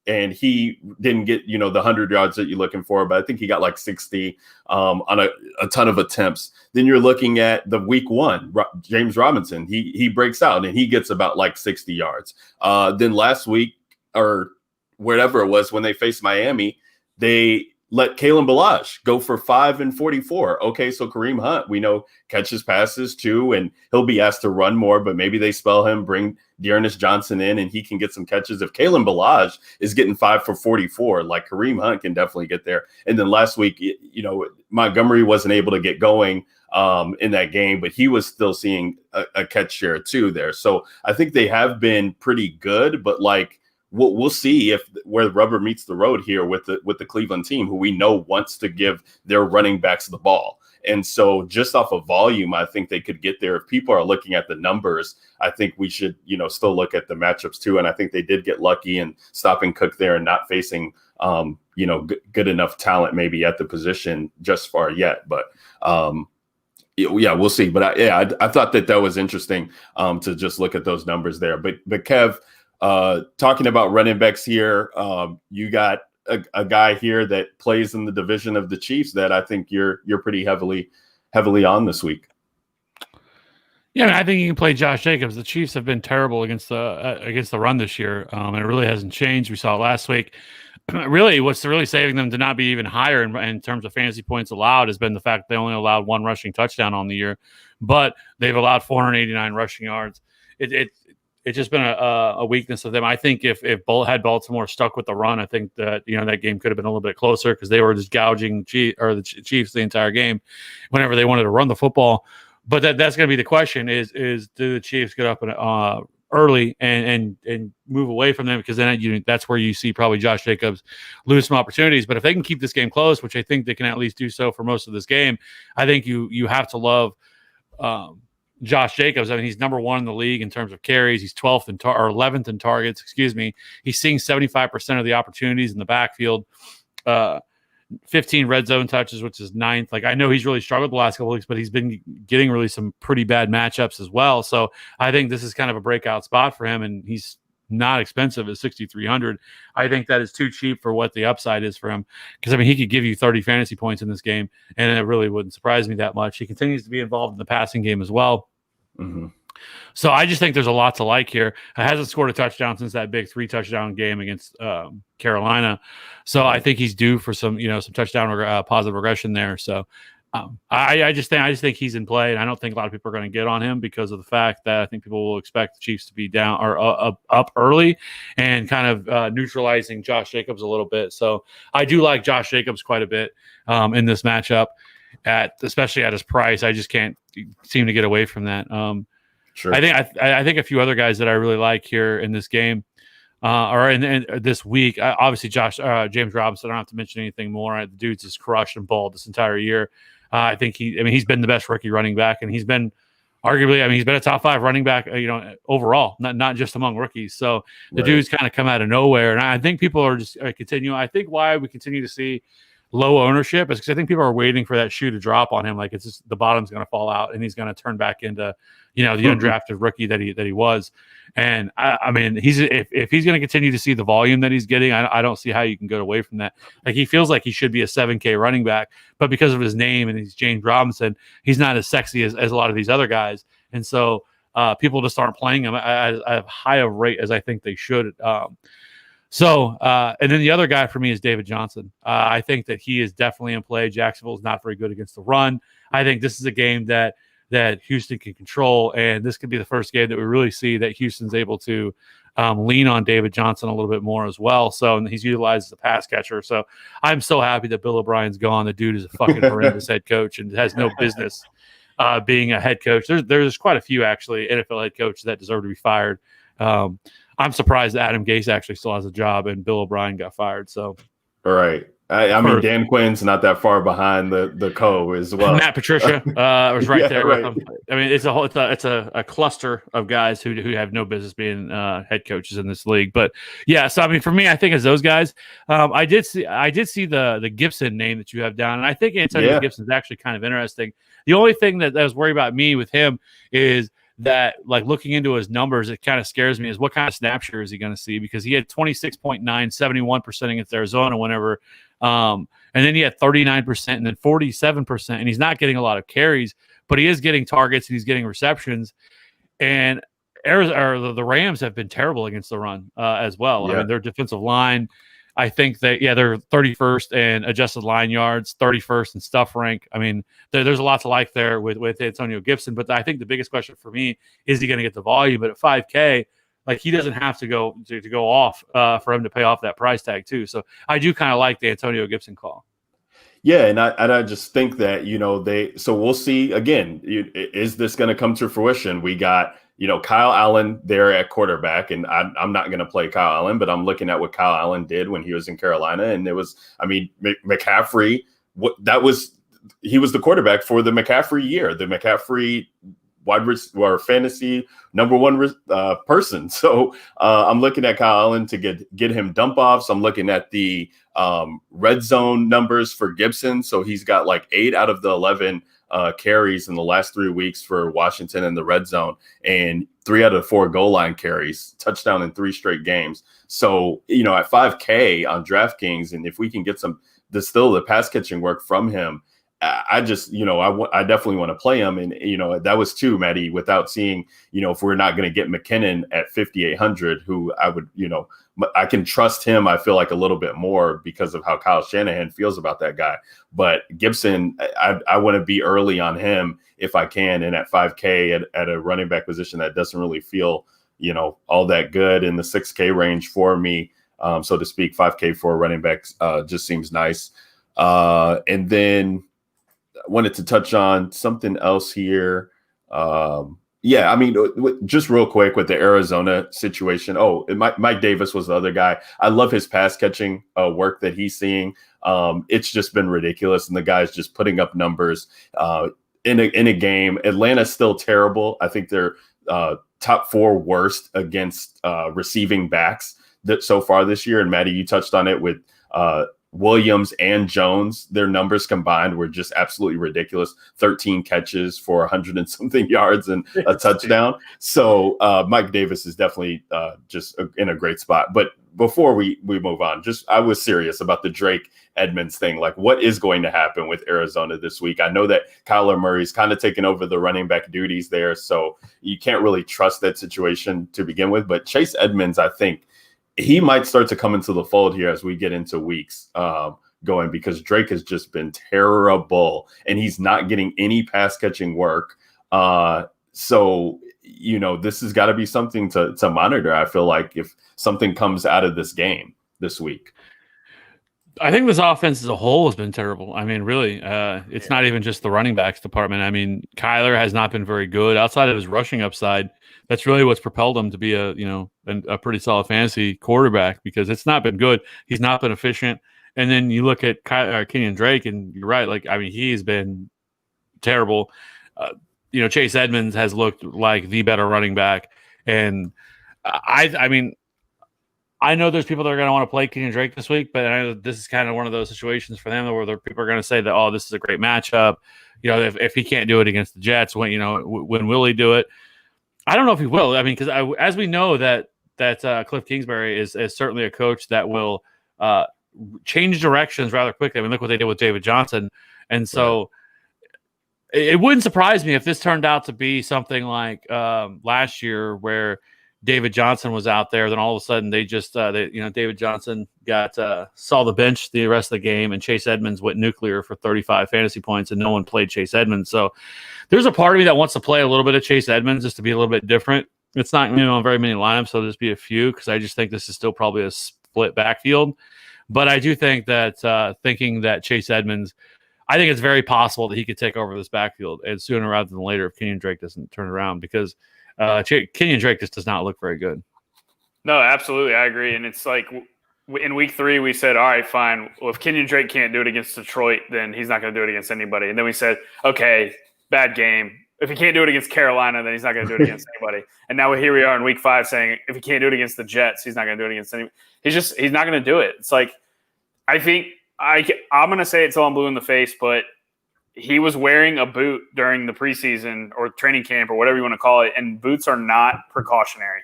and he didn't get, the 100 yards that you're looking for, but I think he got like 60 on a ton of attempts. Then you're looking at the week 1, James Robinson, he breaks out and he gets about like 60 yards. Then last week, or whatever it was, when they faced Miami, they let Kalen Ballage go for 5 and 44. Okay, so Kareem Hunt, we know, catches passes too, and he'll be asked to run more, but maybe they spell him, bring Dearness Johnson in, and he can get some catches. If Kalen Ballage is getting 5 for 44, like Kareem Hunt can definitely get there. And then last week, Montgomery wasn't able to get going in that game, but he was still seeing a catch share too there. So I think they have been pretty good, but we'll see where the rubber meets the road here with the Cleveland team, who we know wants to give their running backs the ball. And so just off of volume, I think they could get there. If people are looking at the numbers, I think we should, still look at the matchups too. And I think they did get lucky in stopping Cook there and not facing, good enough talent maybe at the position just far yet. But we'll see. But I thought that was interesting to just look at those numbers there. But Kev, talking about running backs here, you got a guy here that plays in the division of the Chiefs that I think you're pretty heavily on this week. Yeah, I think you can play Josh Jacobs. The Chiefs have been terrible against the run this year, and it really hasn't changed. We saw it last week. Really, what's really saving them to not be even higher in terms of fantasy points allowed has been the fact they only allowed 1 rushing touchdown on the year, but they've allowed 489 rushing yards. It's just been a weakness of them. I think if had Baltimore stuck with the run, I think that that game could have been a little bit closer, because they were just gouging the Chiefs the entire game whenever they wanted to run the football. But that's going to be the question: is do the Chiefs get up early and move away from them? Because then that's where you see probably Josh Jacobs lose some opportunities. But if they can keep this game close, which I think they can at least do so for most of this game, I think you have to love Josh Jacobs. I mean, he's number 1 in the league in terms of carries. He's 12th or 11th in targets. Excuse me. He's seeing 75% of the opportunities in the backfield. 15 red zone touches, which is 9th. Like, I know he's really struggled the last couple of weeks, but he's been getting really some pretty bad matchups as well. So I think this is kind of a breakout spot for him, and he's not expensive at 6,300. I think that is too cheap for what the upside is for him, because he could give you 30 fantasy points in this game, and it really wouldn't surprise me that much. He continues to be involved in the passing game as well. Mm-hmm. So I just think there's a lot to like here. He hasn't scored a touchdown since that big 3-touchdown game against Carolina. So I think he's due for some touchdown positive regression there. So I just think he's in play, and I don't think a lot of people are going to get on him because of the fact that I think people will expect the Chiefs to be down or up early and kind of neutralizing Josh Jacobs a little bit. So I do like Josh Jacobs quite a bit in this matchup, especially at his price. I just can't seem to get away from that. Sure. I think a few other guys that I really like here in this game or in this week. Obviously, James Robinson. I don't have to mention anything more. The dude's just crushed and balled this entire year. I think he's been the best rookie running back, and he's been arguably, I mean, he's been a top 5 running back, overall, not just among rookies. So the dude's kind of come out of nowhere. And I think people are just continuing. I think why we continue to see low ownership is because I think people are waiting for that shoe to drop on him. Like it's just the bottom's going to fall out and he's going to turn back into, the undrafted rookie that he was. And I mean, if he's going to continue to see the volume that he's getting, I don't see how you can go away from that. Like he feels like he should be a 7K running back, but because of his name and he's James Robinson, he's not as sexy as a lot of these other guys. And so people just aren't playing him at as high a rate as I think they should. And then the other guy for me is David Johnson. I think that he is definitely in play. Jacksonville is not very good against the run. I think this is a game that Houston can control, and this could be the first game that we really see that Houston's able to lean on David Johnson a little bit more as well. So, and he's utilized as a pass catcher. So I'm so happy that Bill O'Brien's gone. The dude is a fucking horrendous head coach and has no business being a head coach. There's quite a few actually NFL head coaches that deserve to be fired. I'm surprised that Adam Gase actually still has a job and Bill O'Brien got fired. So, all right. I mean, Dan Quinn's not that far behind the co as well. Matt Patricia was right there with him. I mean, it's a cluster of guys who have no business being head coaches in this league. But yeah, so I mean, for me, I think as those guys, I did see the Gibson name that you have down, and I think Antonio Gibson is actually kind of interesting. The only thing that was worried about me with him is that, like, looking into his numbers, it kind of scares me is what kind of snap share is he going to see, because he had 26.9, 71% against Arizona whenever, and then he had 39% and then 47%, and he's not getting a lot of carries, but he is getting targets and he's getting receptions. And the Rams have been terrible against the run as well. I mean, their defensive line, I think that, they're 31st in adjusted line yards, 31st in stuff rank. I mean, there's a lot to like there with Antonio Gibson, but I think the biggest question for me is he going to get the volume? But at 5K, like, he doesn't have to go off for him to pay off that price tag too. So I do kind of like the Antonio Gibson call. Yeah, and I just think that, so we'll see again, is this going to come to fruition? We got, Kyle Allen there at quarterback, and I'm not going to play Kyle Allen, but I'm looking at what Kyle Allen did when he was in Carolina, and it was, I mean, McCaffrey, he was the quarterback for the McCaffrey year, the McCaffrey wide receiver fantasy number one person. So I'm looking at Kyle Allen to get him dump offs. I'm looking at the red zone numbers for Gibson. So he's got like 8 out of the 11 carries in the last 3 weeks for Washington in the red zone, and 3 out of 4 goal line carries, touchdown in 3 straight games. So, at 5K on DraftKings, and if we can get the pass catching work from him, I just, I definitely want to play him. And, that was too, Maddie, without seeing, if we're not going to get McKinnon at 5,800, who I would, I can trust him, I feel like, a little bit more because of how Kyle Shanahan feels about that guy. But Gibson, I want to be early on him if I can. And at 5K at a running back position that doesn't really feel, all that good in the 6K range for me, so to speak, 5K for running backs just seems nice. And then I wanted to touch on something else here. I mean, just real quick with the Arizona situation. Mike Davis was the other guy. I love his pass catching work that he's seeing. It's just been ridiculous, and the guy's just putting up numbers in a game. Atlanta's still terrible. I think they're top 4 worst against receiving backs so far this year. And Maddie, you touched on it with Williams and Jones. Their numbers combined were just absolutely ridiculous. 13 catches for 100 and something yards and a touchdown. So Mike Davis is definitely just in a great spot. But before we move on, I was serious about the Drake Edmonds thing. Like, what is going to happen with Arizona this week? I know that Kyler Murray's kind of taken over the running back duties there, so you can't really trust that situation to begin with. But Chase Edmonds, I think, he might start to come into the fold here as we get into weeks going, because Drake has just been terrible and he's not getting any pass catching work. So, this has got to be something to monitor. I feel like if something comes out of this game this week. I think this offense as a whole has been terrible. I mean, really, it's not even just the running backs department. I mean, Kyler has not been very good outside of his rushing upside. That's really what's propelled him to be a pretty solid fantasy quarterback, because it's not been good. He's not been efficient. And then you look at Kenyon Drake, and you're right. Like, I mean, he's been terrible. Chase Edmonds has looked like the better running back. And I mean, I know there's people that are going to want to play Kenyon Drake this week, but I know this is kind of one of those situations for them where people are going to say that, oh, this is a great matchup. If he can't do it against the Jets, when will he do it? I don't know if he will. I mean, because as we know that Cliff Kingsbury is certainly a coach that will change directions rather quickly. I mean, look what they did with David Johnson. And so it wouldn't surprise me if this turned out to be something like last year where David Johnson was out there. Then all of a sudden they just, David Johnson saw the bench the rest of the game, and Chase Edmonds went nuclear for 35 fantasy points, and no one played Chase Edmonds. So there's a part of me that wants to play a little bit of Chase Edmonds just to be a little bit different. It's not very many lineups, so there'll just be a few because I just think this is still probably a split backfield. But I do think that thinking that Chase Edmonds, I think it's very possible that he could take over this backfield, and sooner rather than later if Kenyon Drake doesn't turn around, because Kenyon Drake just does not look very good. No, absolutely. I agree. And it's like in week 3, we said, all right, fine. Well, if Kenyon Drake can't do it against Detroit, then he's not going to do it against anybody. And then we said, okay, bad game. If he can't do it against Carolina, then he's not going to do it against anybody. And now here we are in week 5 saying if he can't do it against the Jets, he's not going to do it against anybody. He's not going to do it. It's like, I think I'm going to say it till I'm blue in the face, but he was wearing a boot during the preseason or training camp or whatever you want to call it, and boots are not precautionary.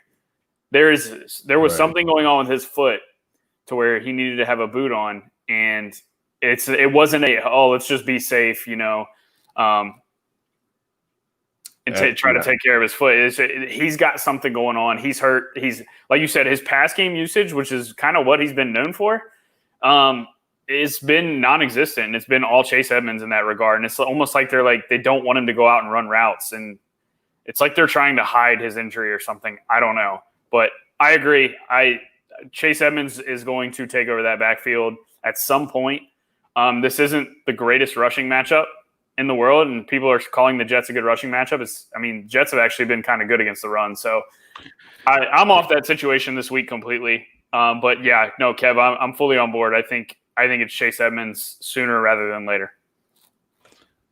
There was something going on with his foot to where he needed to have a boot on, and it wasn't let's just be safe, and try to take care of his foot. He's got something going on. He's hurt. He's, like you said, his pass game usage, which is kind of what he's been known for, it's been non-existent. It's been all Chase Edmonds in that regard. And it's almost like they don't want him to go out and run routes. And it's like they're trying to hide his injury or something. I don't know. But I agree. Chase Edmonds is going to take over that backfield at some point. This isn't the greatest rushing matchup in the world, and people are calling the Jets a good rushing matchup. Jets have actually been kind of good against the run. So I'm off that situation this week completely. But yeah, no, Kev, I'm fully on board. I think it's Chase Edmonds sooner rather than later.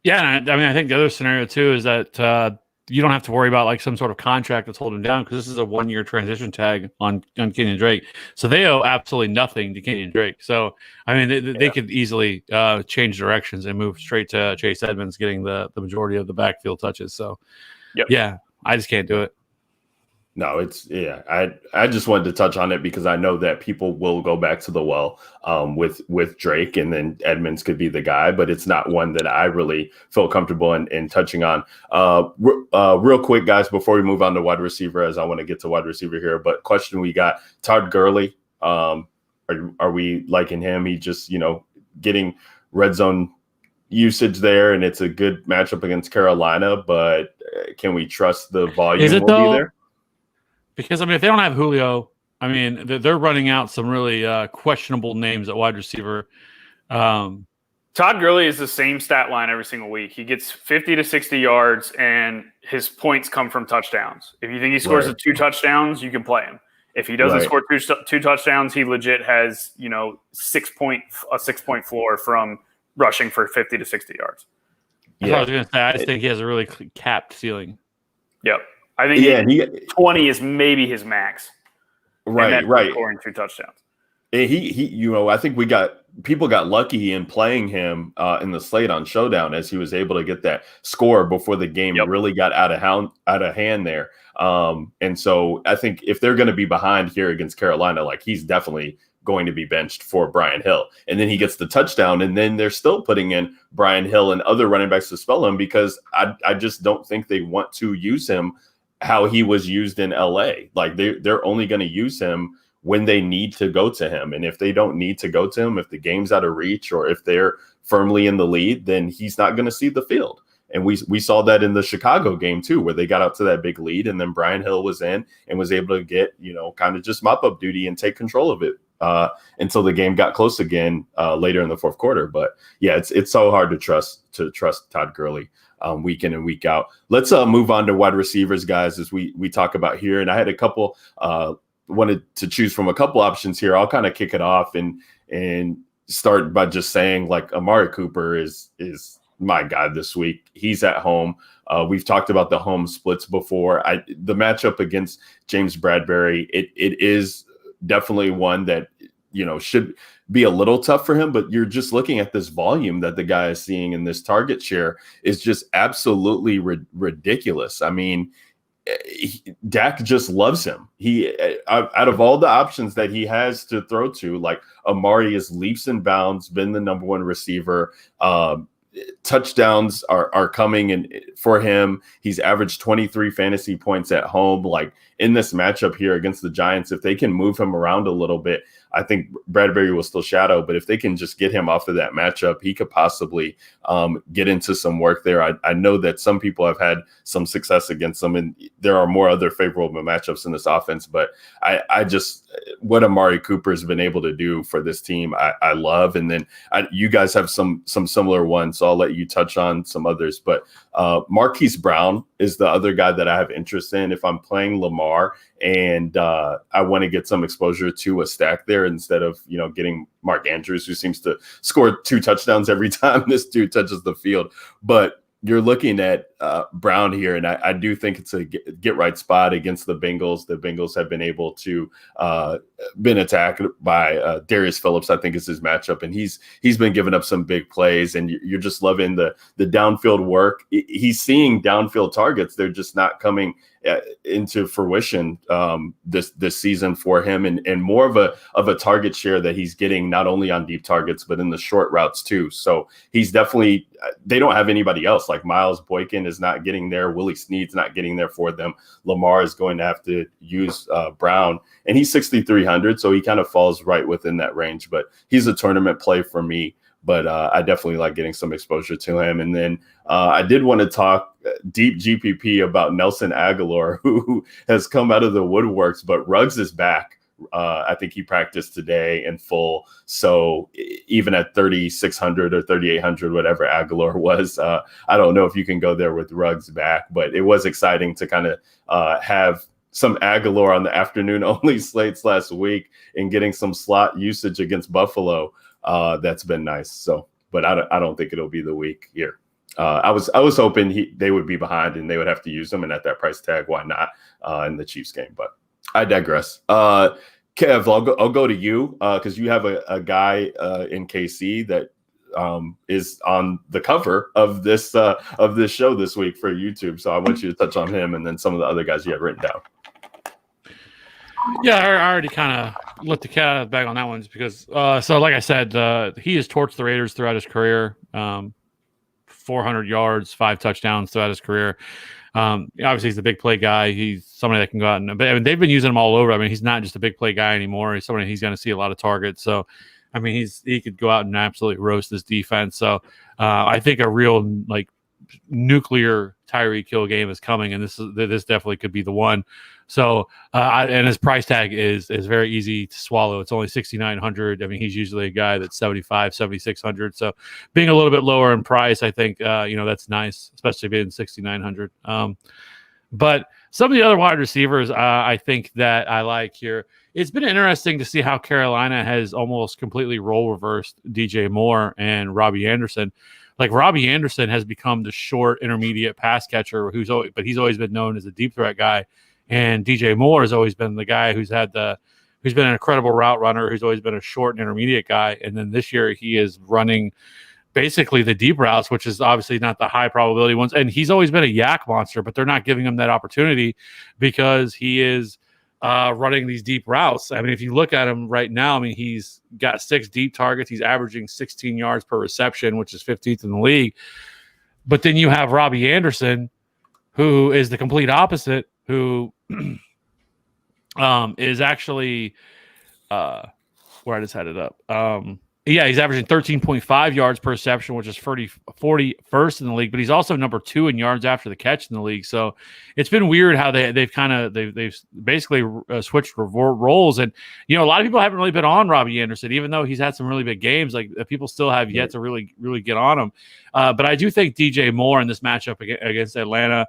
Yeah, I think the other scenario too is that you don't have to worry about like some sort of contract that's holding him down, because this is a 1-year transition tag on Kenyon Drake. So they owe absolutely nothing to Kenyon Drake. So they could easily change directions and move straight to Chase Edmonds getting the majority of the backfield touches. So yeah, I just can't do it. No, I just wanted to touch on it because I know that people will go back to the well with Drake, and then Edmonds could be the guy, but it's not one that I really feel comfortable in touching on. Real quick, guys, before we move on to wide receiver, as I want to get to wide receiver here, but question we got, Todd Gurley, are we liking him? He just, getting red zone usage there, and it's a good matchup against Carolina, but can we trust the volume will be there? Because, if they don't have Julio, they're running out some really questionable names at wide receiver. Todd Gurley is the same stat line every single week. He gets 50 to 60 yards, and his points come from touchdowns. If you think he scores 2 touchdowns, you can play him. If he doesn't score two touchdowns, he legit has, a 6-point floor from rushing for 50 to 60 yards. Yeah. I was going to say, I just think he has a really capped ceiling. Yep. I think 20 is maybe his max. Right. Scoring 2 touchdowns. He I think people got lucky in playing him in the slate on Showdown, as he was able to get that score before the game really got out of hand there. And so I think if they're going to be behind here against Carolina, like, he's definitely going to be benched for Brian Hill. And then he gets the touchdown, and then they're still putting in Brian Hill and other running backs to spell him, because I just don't think they want to use him how he was used in LA. Like, they're only going to use him when they need to go to him. And if they don't need to go to him, if the game's out of reach, or if they're firmly in the lead, then he's not going to see the field. And we saw that in the Chicago game too, where they got out to that big lead, and then Brian Hill was in and was able to get, kind of just mop up duty and take control of it until the game got close again later in the fourth quarter. But yeah, it's so hard to trust Todd Gurley week in and week out. Let's move on to wide receivers, guys, as we talk about here. And I had a couple wanted to choose from a couple options here. I'll kind of kick it off and start by just saying, like, Amari Cooper is my God, this week. He's at home. We've talked about the home splits before. The matchup against James Bradbury, it is definitely one that, should be a little tough for him, but you're just looking at this volume that the guy is seeing, and this target share is just absolutely ridiculous. I mean, Dak just loves him. He, out of all the options that he has to throw to, like Amari is leaps and bounds, been the number one receiver. Touchdowns are coming in for him. He's averaged 23 fantasy points at home. Like in this matchup here against the Giants, if they can move him around a little bit, I think Bradbury will still shadow, but if they can just get him off of that matchup, he could possibly get into some work there. I know that some people have had some success against them, and there are more other favorable matchups in this offense, but I just, what Amari Cooper has been able to do for this team, I love. And then you guys have some similar ones, so I'll let you touch on some others, but Marquis Brown is the other guy that I have interest in. If I'm playing Lamar and I want to get some exposure to a stack there instead of, getting Mark Andrews, who seems to score 2 touchdowns every time this dude touches the field. But you're looking at Brown here, and I do think it's a get right spot against the Bengals. The Bengals have been able to been attacked by Darius Phillips, I think is his matchup, and he's been giving up some big plays, and you're just loving the downfield work. He's seeing downfield targets; they're just not coming into fruition this season for him, and more of a target share that he's getting not only on deep targets but in the short routes too. So he's definitely, they don't have anybody else. Like Miles Boykin is not getting there, Willie Snead's not getting there for them. Lamar is going to have to use Brown, and he's 6,300, so he kind of falls right within that range. But he's a tournament play for me. But I definitely like getting some exposure to him. And then I did want to talk deep GPP about Nelson Aguilar, who has come out of the woodworks, but Ruggs is back. I think he practiced today in full. So even at 3,600 or 3,800, whatever Aguilar was, I don't know if you can go there with Ruggs back, but it was exciting to kind of have some Aguilar on the afternoon only slates last week and getting some slot usage against Buffalo. That's been nice. So, but I don't think it'll be the week here. I was hoping they would be behind and they would have to use them, and at that price tag, why not in the Chiefs game? But I digress. Kev, I'll go to you because you have a guy in KC that is on the cover of this show this week for YouTube. So I want you to touch on him and then some of the other guys you have written down. Yeah, I already kind of let the cat out of the bag on that one because, so like I said, he has torched the Raiders throughout his career. 400 yards, 5 touchdowns throughout his career. Obviously, he's a big play guy. He's somebody that can go out and, but I mean, they've been using him all over. I mean, he's not just a big play guy anymore. He's somebody he's going to see a lot of targets. So, I mean, he could go out and absolutely roast this defense. So, I think a real nuclear Tyreek Hill game is coming, and this definitely could be the one. So, and his price tag is very easy to swallow. It's only 6,900. I mean, he's usually a guy that's 7,600. So, being a little bit lower in price, I think that's nice, especially being 6,900. But some of the other wide receivers, I think that I like here. It's been interesting to see how Carolina has almost completely role reversed DJ Moore and Robbie Anderson. Like Robbie Anderson has become the short intermediate pass catcher he's always been known as a deep threat guy. And DJ Moore has always been the guy who's been an incredible route runner, who's always been a short and intermediate guy. And then this year he is running basically the deep routes, which is obviously not the high probability ones. And he's always been a yak monster, but they're not giving him that opportunity because he is running these deep routes. I mean, if you look at him right now, I mean, he's got 6 deep targets. He's averaging 16 yards per reception, which is 15th in the league. But then you have Robbie Anderson, who is the complete opposite, who is actually where I just had it up. He's averaging 13.5 yards per reception, which is 41st in the league, but he's also number 2 in yards after the catch in the league. So it's been weird how they've basically switched roles. And, a lot of people haven't really been on Robbie Anderson, even though he's had some really big games. Like people still have yet to really, really get on him. But I do think DJ Moore in this matchup against Atlanta,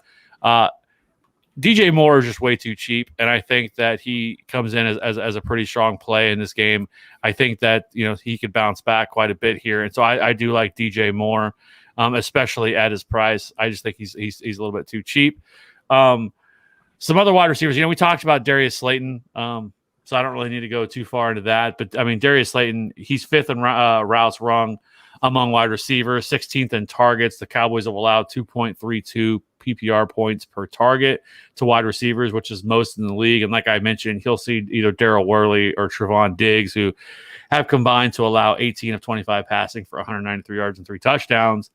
DJ Moore is just way too cheap, and I think that he comes in as a pretty strong play in this game. I think that he could bounce back quite a bit here, and so I do like DJ Moore. especially at his price. I just think he's a little bit too cheap. Some other wide receivers, we talked about Darius Leighton, so I don't really need to go too far into that. But, I mean, Darius Leighton, he's fifth in routes run among wide receivers, 16th in targets. The Cowboys have allowed 2.32 PPR points per target to wide receivers, which is most in the league. And like I mentioned, he'll see either Darrell Worley or Trevon Diggs, who have combined to allow 18 of 25 passing for 193 yards and 3 touchdowns.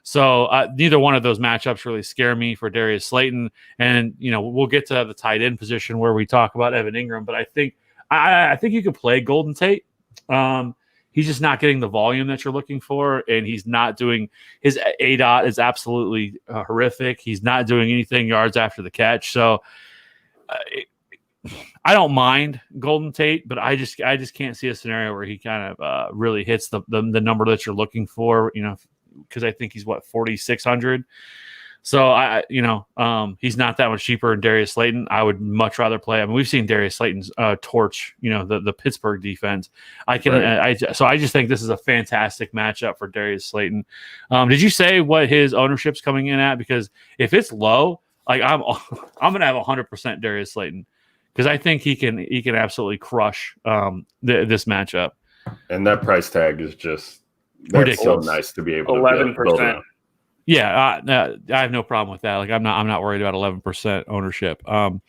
So neither one of those matchups really scare me for Darius Leighton. And, we'll get to the tight end position where we talk about Evan Ingram, but I think you could play Golden Tate. He's just not getting the volume that you're looking for, and he's not doing – his ADOT is absolutely horrific. He's not doing anything yards after the catch. So I don't mind Golden Tate, but I just can't see a scenario where he kind of really hits the number that you're looking for, because I think he's 4,600. So he's not that much cheaper than Darius Leighton. I would much rather play. I mean, we've seen Darius Leighton's torch, the Pittsburgh defense. I just think this is a fantastic matchup for Darius Leighton. Did you say what his ownership's coming in at? Because if it's low, like I'm going to have 100% Darius Leighton, because I think he can absolutely crush this matchup. And that price tag is just ridiculous. So nice to be able to 11%. Yeah, I have no problem with that. Like I'm not worried about 11% ownership. The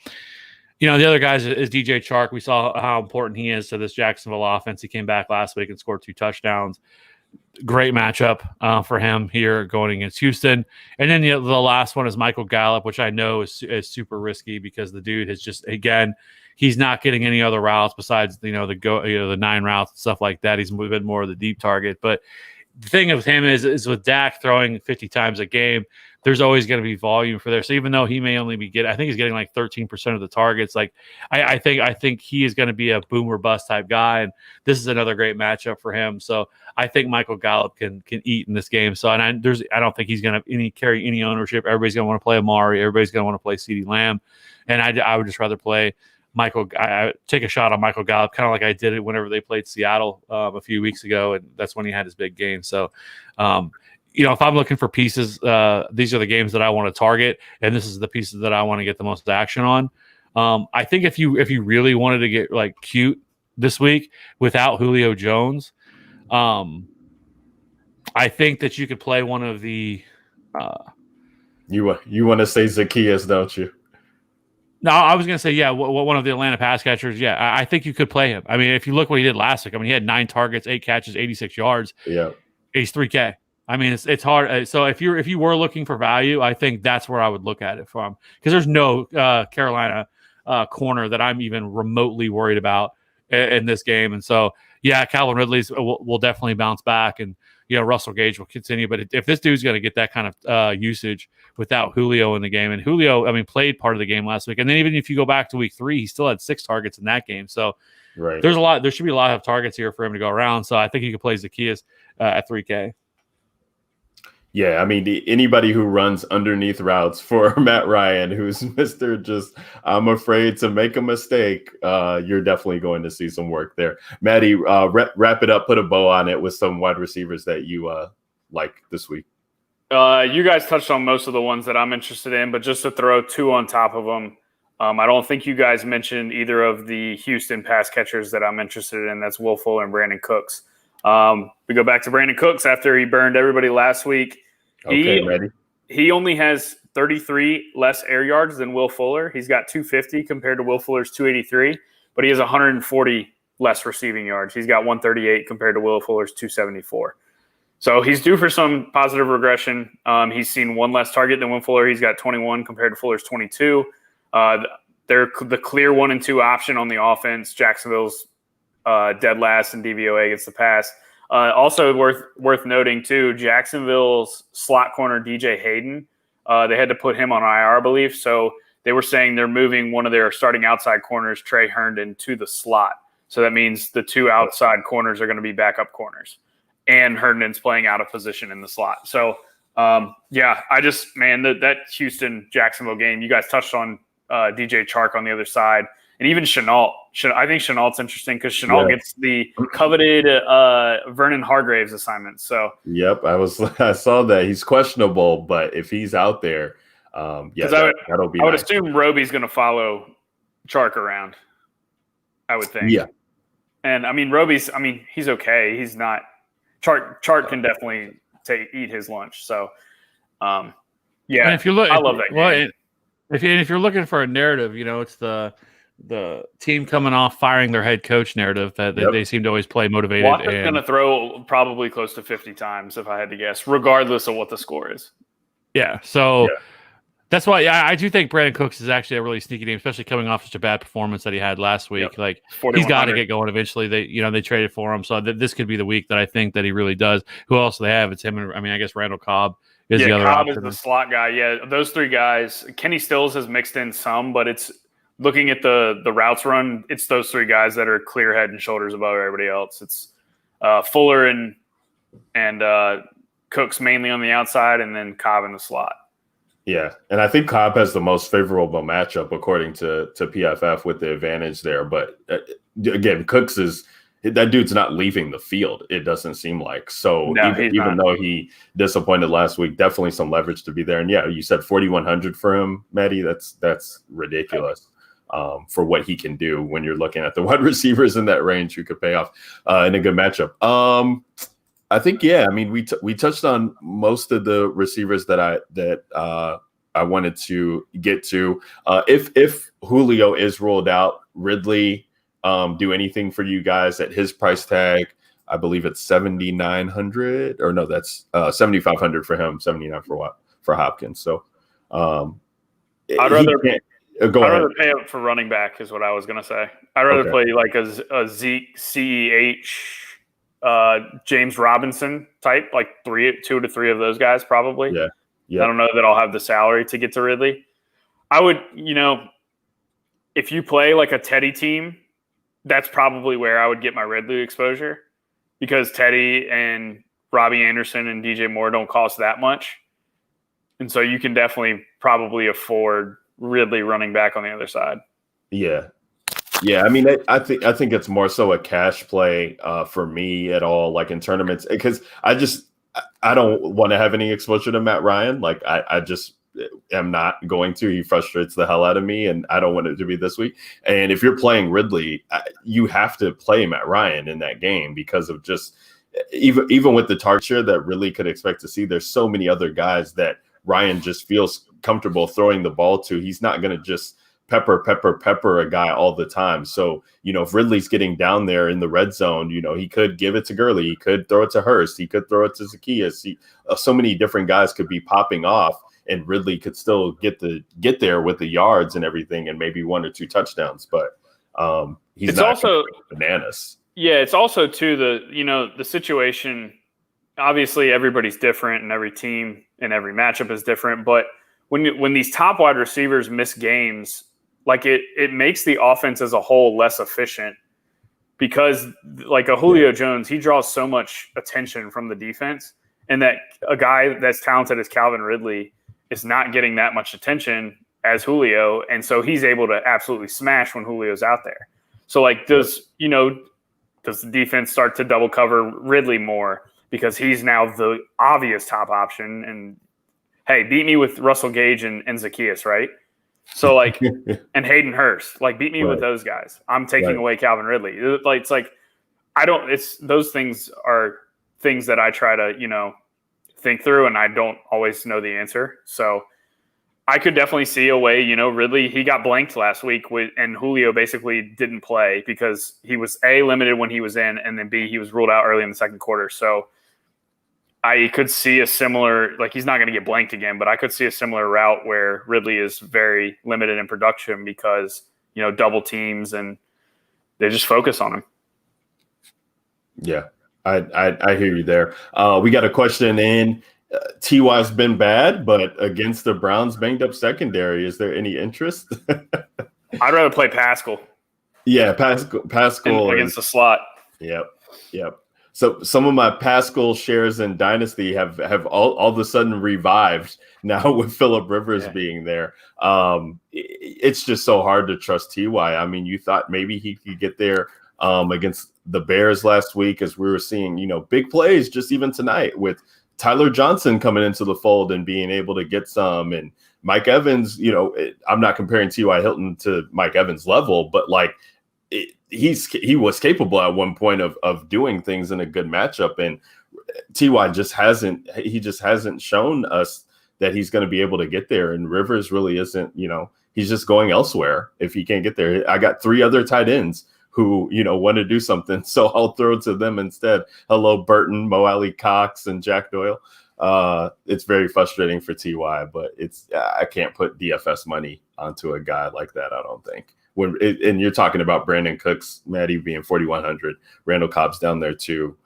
other guys is DJ Chark. We saw how important he is to this Jacksonville offense. He came back last week and scored 2 touchdowns. Great matchup for him here going against Houston. And then the last one is Michael Gallup, which I know is super risky because the dude has just, again, he's not getting any other routes besides the 9 routes and stuff like that. He's been more of the deep target, but the thing of him is with Dak throwing 50 times a game, there's always going to be volume for there. So even though he may only be I think he's getting like 13% of the targets. Like I think he is going to be a boom or bust type guy, and this is another great matchup for him. So I think Michael Gallup can eat in this game. So I don't think he's going to carry any ownership. Everybody's going to want to play Amari. Everybody's going to want to play CeeDee Lamb, and I would just rather play Michael. I take a shot on Michael Gallup, kind of like I did it whenever they played Seattle a few weeks ago, and that's when he had his big game. So, if I'm looking for pieces, these are the games that I want to target, and this is the pieces that I want to get the most action on. I think if you really wanted to get like cute this week without Julio Jones, I think that you could play one of the. You want to say Zacchaeus, don't you? No, I was going to say, yeah, one of the Atlanta pass catchers. Yeah, I think you could play him. I mean, if you look what he did last week, I mean, he had 9 targets, 8 catches, 86 yards. Yeah. He's 3K. I mean, it's hard. So if you were looking for value, I think that's where I would look at it from, because there's no Carolina corner that I'm even remotely worried about in this game. And so, yeah, Calvin Ridley will definitely bounce back, and Russell Gage will continue. But if this dude's going to get that kind of usage without Julio in the game, and Julio, I mean, played part of the game last week, and then even if you go back to week 3, he still had 6 targets in that game. So right. There should be a lot of targets here for him to go around. So I think you could play Zacchaeus at 3K. Yeah, I mean, anybody who runs underneath routes for Matt Ryan, who's Mr. Just, I'm afraid to make a mistake, you're definitely going to see some work there. Maddie, wrap it up, put a bow on it with some wide receivers that you like this week. You guys touched on most of the ones that I'm interested in, but just to throw 2 on top of them, I don't think you guys mentioned either of the Houston pass catchers that I'm interested in. That's Will Fuller and Brandon Cooks. We go back to Brandon Cooks after he burned everybody last week. Okay, ready. He only has 33 less air yards than Will Fuller. He's got 250 compared to Will Fuller's 283, but he has 140 less receiving yards. He's got 138 compared to Will Fuller's 274. So he's due for some positive regression. He's seen 1 less target than Will Fuller. He's got 21 compared to Fuller's 22. They're the clear 1 and 2 option on the offense. Jacksonville's dead last in DVOA against the pass. Also worth noting too, Jacksonville's slot corner DJ Hayden, they had to put him on IR, I believe. So they were saying they're moving one of their starting outside corners, Trey Herndon, to the slot. So that means the 2 outside corners are going to be backup corners, and Herndon's playing out of position in the slot. So that Houston Jacksonville game, you guys touched on DJ Chark on the other side. and even Chenault. I think Chenault's interesting because Chenault gets the coveted Vernon Hargraves assignment. So yep, I saw that he's questionable, but if he's out there, that'll be. I would assume Roby's going to follow Chark around. I would think. Yeah, and I mean he's okay. He's not. Chark can definitely eat his lunch. So, and if you look, I love that game. Well, if you're looking for a narrative, it's the team coming off firing their head coach narrative that they seem to always play motivated. Watson's going to throw probably close to 50 times if I had to guess, regardless of what the score is. Yeah, so that's why I do think Brandon Cooks is actually a really sneaky name, especially coming off such a bad performance that he had last week. Yep. Like he's got to get going eventually. They traded for him, so this could be the week that I think that he really does. Who else do they have? It's him, and I guess Randall Cobb is the other Cobb option. is the slot guy. Yeah, those three guys. Kenny Stills has mixed in some, but it's looking at the routes run. It's those three guys that are clear head and shoulders above everybody else. It's Fuller and Cooks mainly on the outside, and then Cobb in the slot. Yeah, and I think Cobb has the most favorable matchup according to PFF with the advantage there. But again, Cooks that dude's not leaving the field. It doesn't seem like so. No, even though he disappointed last week, definitely some leverage to be there. And yeah, you said 4,100 for him, Maddie. That's ridiculous for what he can do when you're looking at the wide receivers in that range who could pay off in a good matchup. I think, I mean, we touched on most of the receivers that I wanted to get to. If Julio is ruled out, Ridley do anything for you guys at his price tag? I believe it's 7,900, or no, that's 7,500 for him, 79 for Hopkins. So I'd rather pay up for running back is what I was going to say. I'd rather play like a Zeke, CEH, James Robinson type, like 2 to 3 of those guys probably. Yeah. I don't know that I'll have the salary to get to Ridley. I would, if you play like a Teddy team, that's probably where I would get my Ridley exposure because Teddy and Robbie Anderson and DJ Moore don't cost that much. And so you can definitely probably afford Ridley running back on the other side. Yeah. Yeah, I mean, I think it's more so a cash play for me at all, like in tournaments, because I don't want to have any exposure to Matt Ryan. Like I just am not going to. He frustrates the hell out of me, and I don't want it to be this week. And if you're playing Ridley, you have to play Matt Ryan in that game because of just even with the target share that Ridley could expect to see. There's so many other guys that Ryan just feels comfortable throwing the ball to. He's not going to just pepper a guy all the time. So, if Ridley's getting down there in the red zone, he could give it to Gurley. He could throw it to Hurst. He could throw it to Zacchaeus. So many different guys could be popping off, and Ridley could still get there with the yards and everything and maybe 1 or 2 touchdowns. But he's not also bananas. Yeah, it's also, too, the situation. Obviously, everybody's different, and every team and every matchup is different. But when these top wide receivers miss games, like it makes the offense as a whole less efficient because like a Julio Jones, he draws so much attention from the defense, and that a guy that's talented as Calvin Ridley is not getting that much attention as Julio. And so he's able to absolutely smash when Julio's out there. So like, does the defense start to double cover Ridley more because he's now the obvious top option? And hey, beat me with Russell Gage and Zacchaeus, right? So like, and Hayden Hurst, like beat me with those guys. I'm taking away Calvin Ridley. It's like, those things are things that I try to, think through, and I don't always know the answer. So I could definitely see a way, Ridley, he got blanked last week and Julio basically didn't play because he was A, limited when he was in, and then B, he was ruled out early in the second quarter. So I could see a similar, like he's not going to get blanked again, but I could see a similar route where Ridley is very limited in production because, double teams and they just focus on him. Yeah, I hear you there. We got a question in. T.Y.'s been bad, but against the Browns banged up secondary, is there any interest? I'd rather play Pascal. Yeah, Pascal against the slot. Yep. So some of my Pascal shares in Dynasty have all of a sudden revived now with Phillip Rivers being there. it's just so hard to trust Ty. I mean, you thought maybe he could get there against the Bears last week, as we were seeing, big plays just even tonight with Tyler Johnson coming into the fold and being able to get some, and Mike Evans. I'm not comparing T.Y. Hilton to Mike Evans level, but he was capable at one point of doing things in a good matchup, and T.Y. just hasn't shown us that he's going to be able to get there. And Rivers really isn't. He's just going elsewhere if he can't get there. I got 3 other tight ends who, want to do something. So I'll throw it to them instead. Hello, Burton, Mo Alley Cox, and Jack Doyle. It's very frustrating for Ty, but I can't put DFS money onto a guy like that, I don't think. And you're talking about Brandon Cooks, Maddie being 4,100. Randall Cobb's down there too.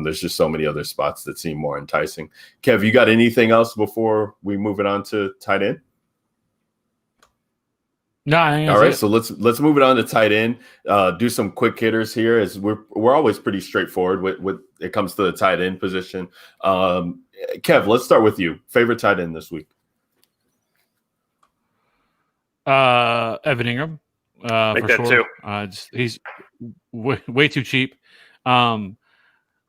There's just so many other spots that seem more enticing. Kev, you got anything else before we move it on to tight end? No, I think all right. it. So let's move it on to tight end. Do some quick hitters here, as we're always pretty straightforward with it comes to the tight end position. Kev, let's start with you. Favorite tight end this week? Evan Ingram. For sure. He's way too cheap.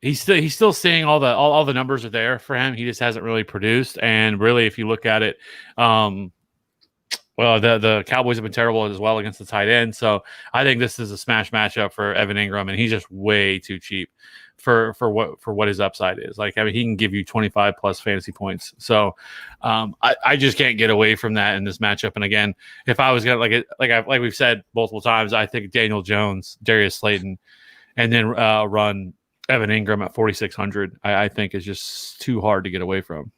He's still seeing all the numbers are there for him. He just hasn't really produced. And really, if you look at it, well, the Cowboys have been terrible as well against the tight end. So I think this is a smash matchup for Evan Ingram, and he's just way too cheap for what his upside is. He can give you 25 plus fantasy points. So I just can't get away from that in this matchup. And again, if I was gonna like we've said multiple times, I think Daniel Jones, Darius Leighton, and then run Evan Ingram at 4,600. I think is just too hard to get away from.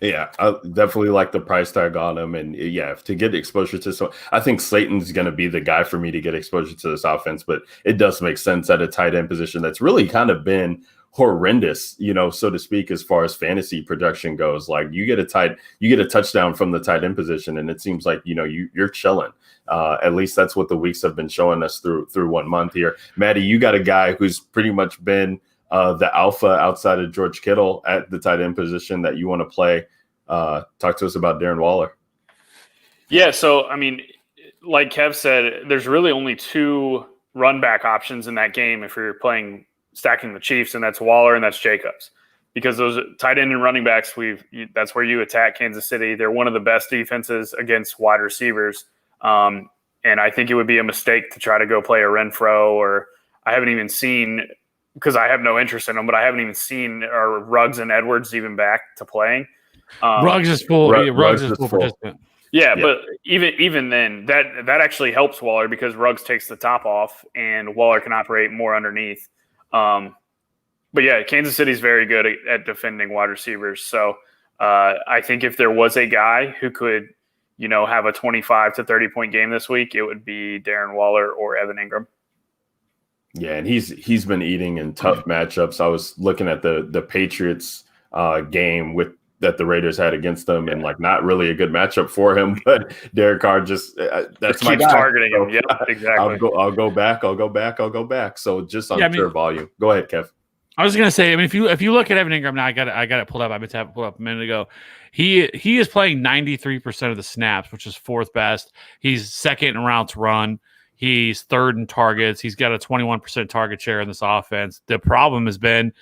Yeah, I definitely like the price tag on him. And yeah, to get exposure to I think Slayton's going to be the guy for me to get exposure to this offense, but it does make sense at a tight end position that's really kind of been horrendous, so to speak, as far as fantasy production goes. You get a touchdown from the tight end position, and it seems like, you're chilling. At least that's what the weeks have been showing us through 1 month here. Maddie, you got a guy who's pretty much been the alpha outside of George Kittle at the tight end position that you want to play. Talk to us about Darren Waller. Yeah, so I mean, like Kev said, there's really only 2 run back options in that game if you're stacking the Chiefs, and that's Waller and that's Jacobs. Because those tight end and running backs, that's where you attack Kansas City. They're one of the best defenses against wide receivers. And I think it would be a mistake to try to go play a Renfro, or I haven't even seen, because I have no interest in them, but I haven't even seen our Ruggs and Edwards even back to playing. Ruggs is full. Ruggs is full participant. Yeah, but even then, that actually helps Waller, because Ruggs takes the top off and Waller can operate more underneath. But yeah, Kansas City's very good at defending wide receivers. So I think if there was a guy who could, have a 25 to 30 point game this week, it would be Darren Waller or Evan Ingram. Yeah, and he's been eating in tough matchups. I was looking at the Patriots game that the Raiders had against them, and not really a good matchup for him. But Derek Carr just that's my guy. Targeting him. Yep, exactly. I'll go back. So just on pure volume. Go ahead, Kev. I was gonna say, if you look at Evan Ingram now, I got it pulled up. I meant to have it pulled up a minute ago. He is playing 93% of the snaps, which is 4th best. He's 2nd in routes run. He's 3rd in targets. He's got a 21% target share in this offense. The problem has been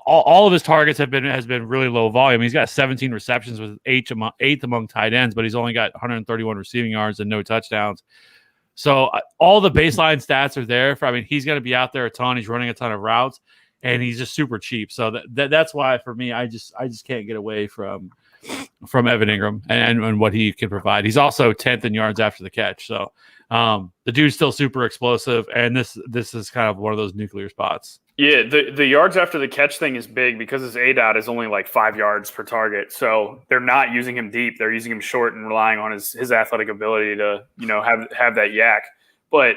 all of his targets has been really low volume. He's got 17 receptions with 8th among tight ends, but he's only got 131 receiving yards and no touchdowns. So all the baseline stats are there. He's going to be out there a ton. He's running a ton of routes, and he's just super cheap. So that's why for me, I just can't get away from Evan Ingram and what he can provide. He's also 10th in yards after the catch. So the dude's still super explosive, and this is kind of one of those nuclear spots. Yeah, the yards after the catch thing is big because his ADOT is only 5 yards per target. So they're not using him deep. They're using him short and relying on his athletic ability to, have that yak. But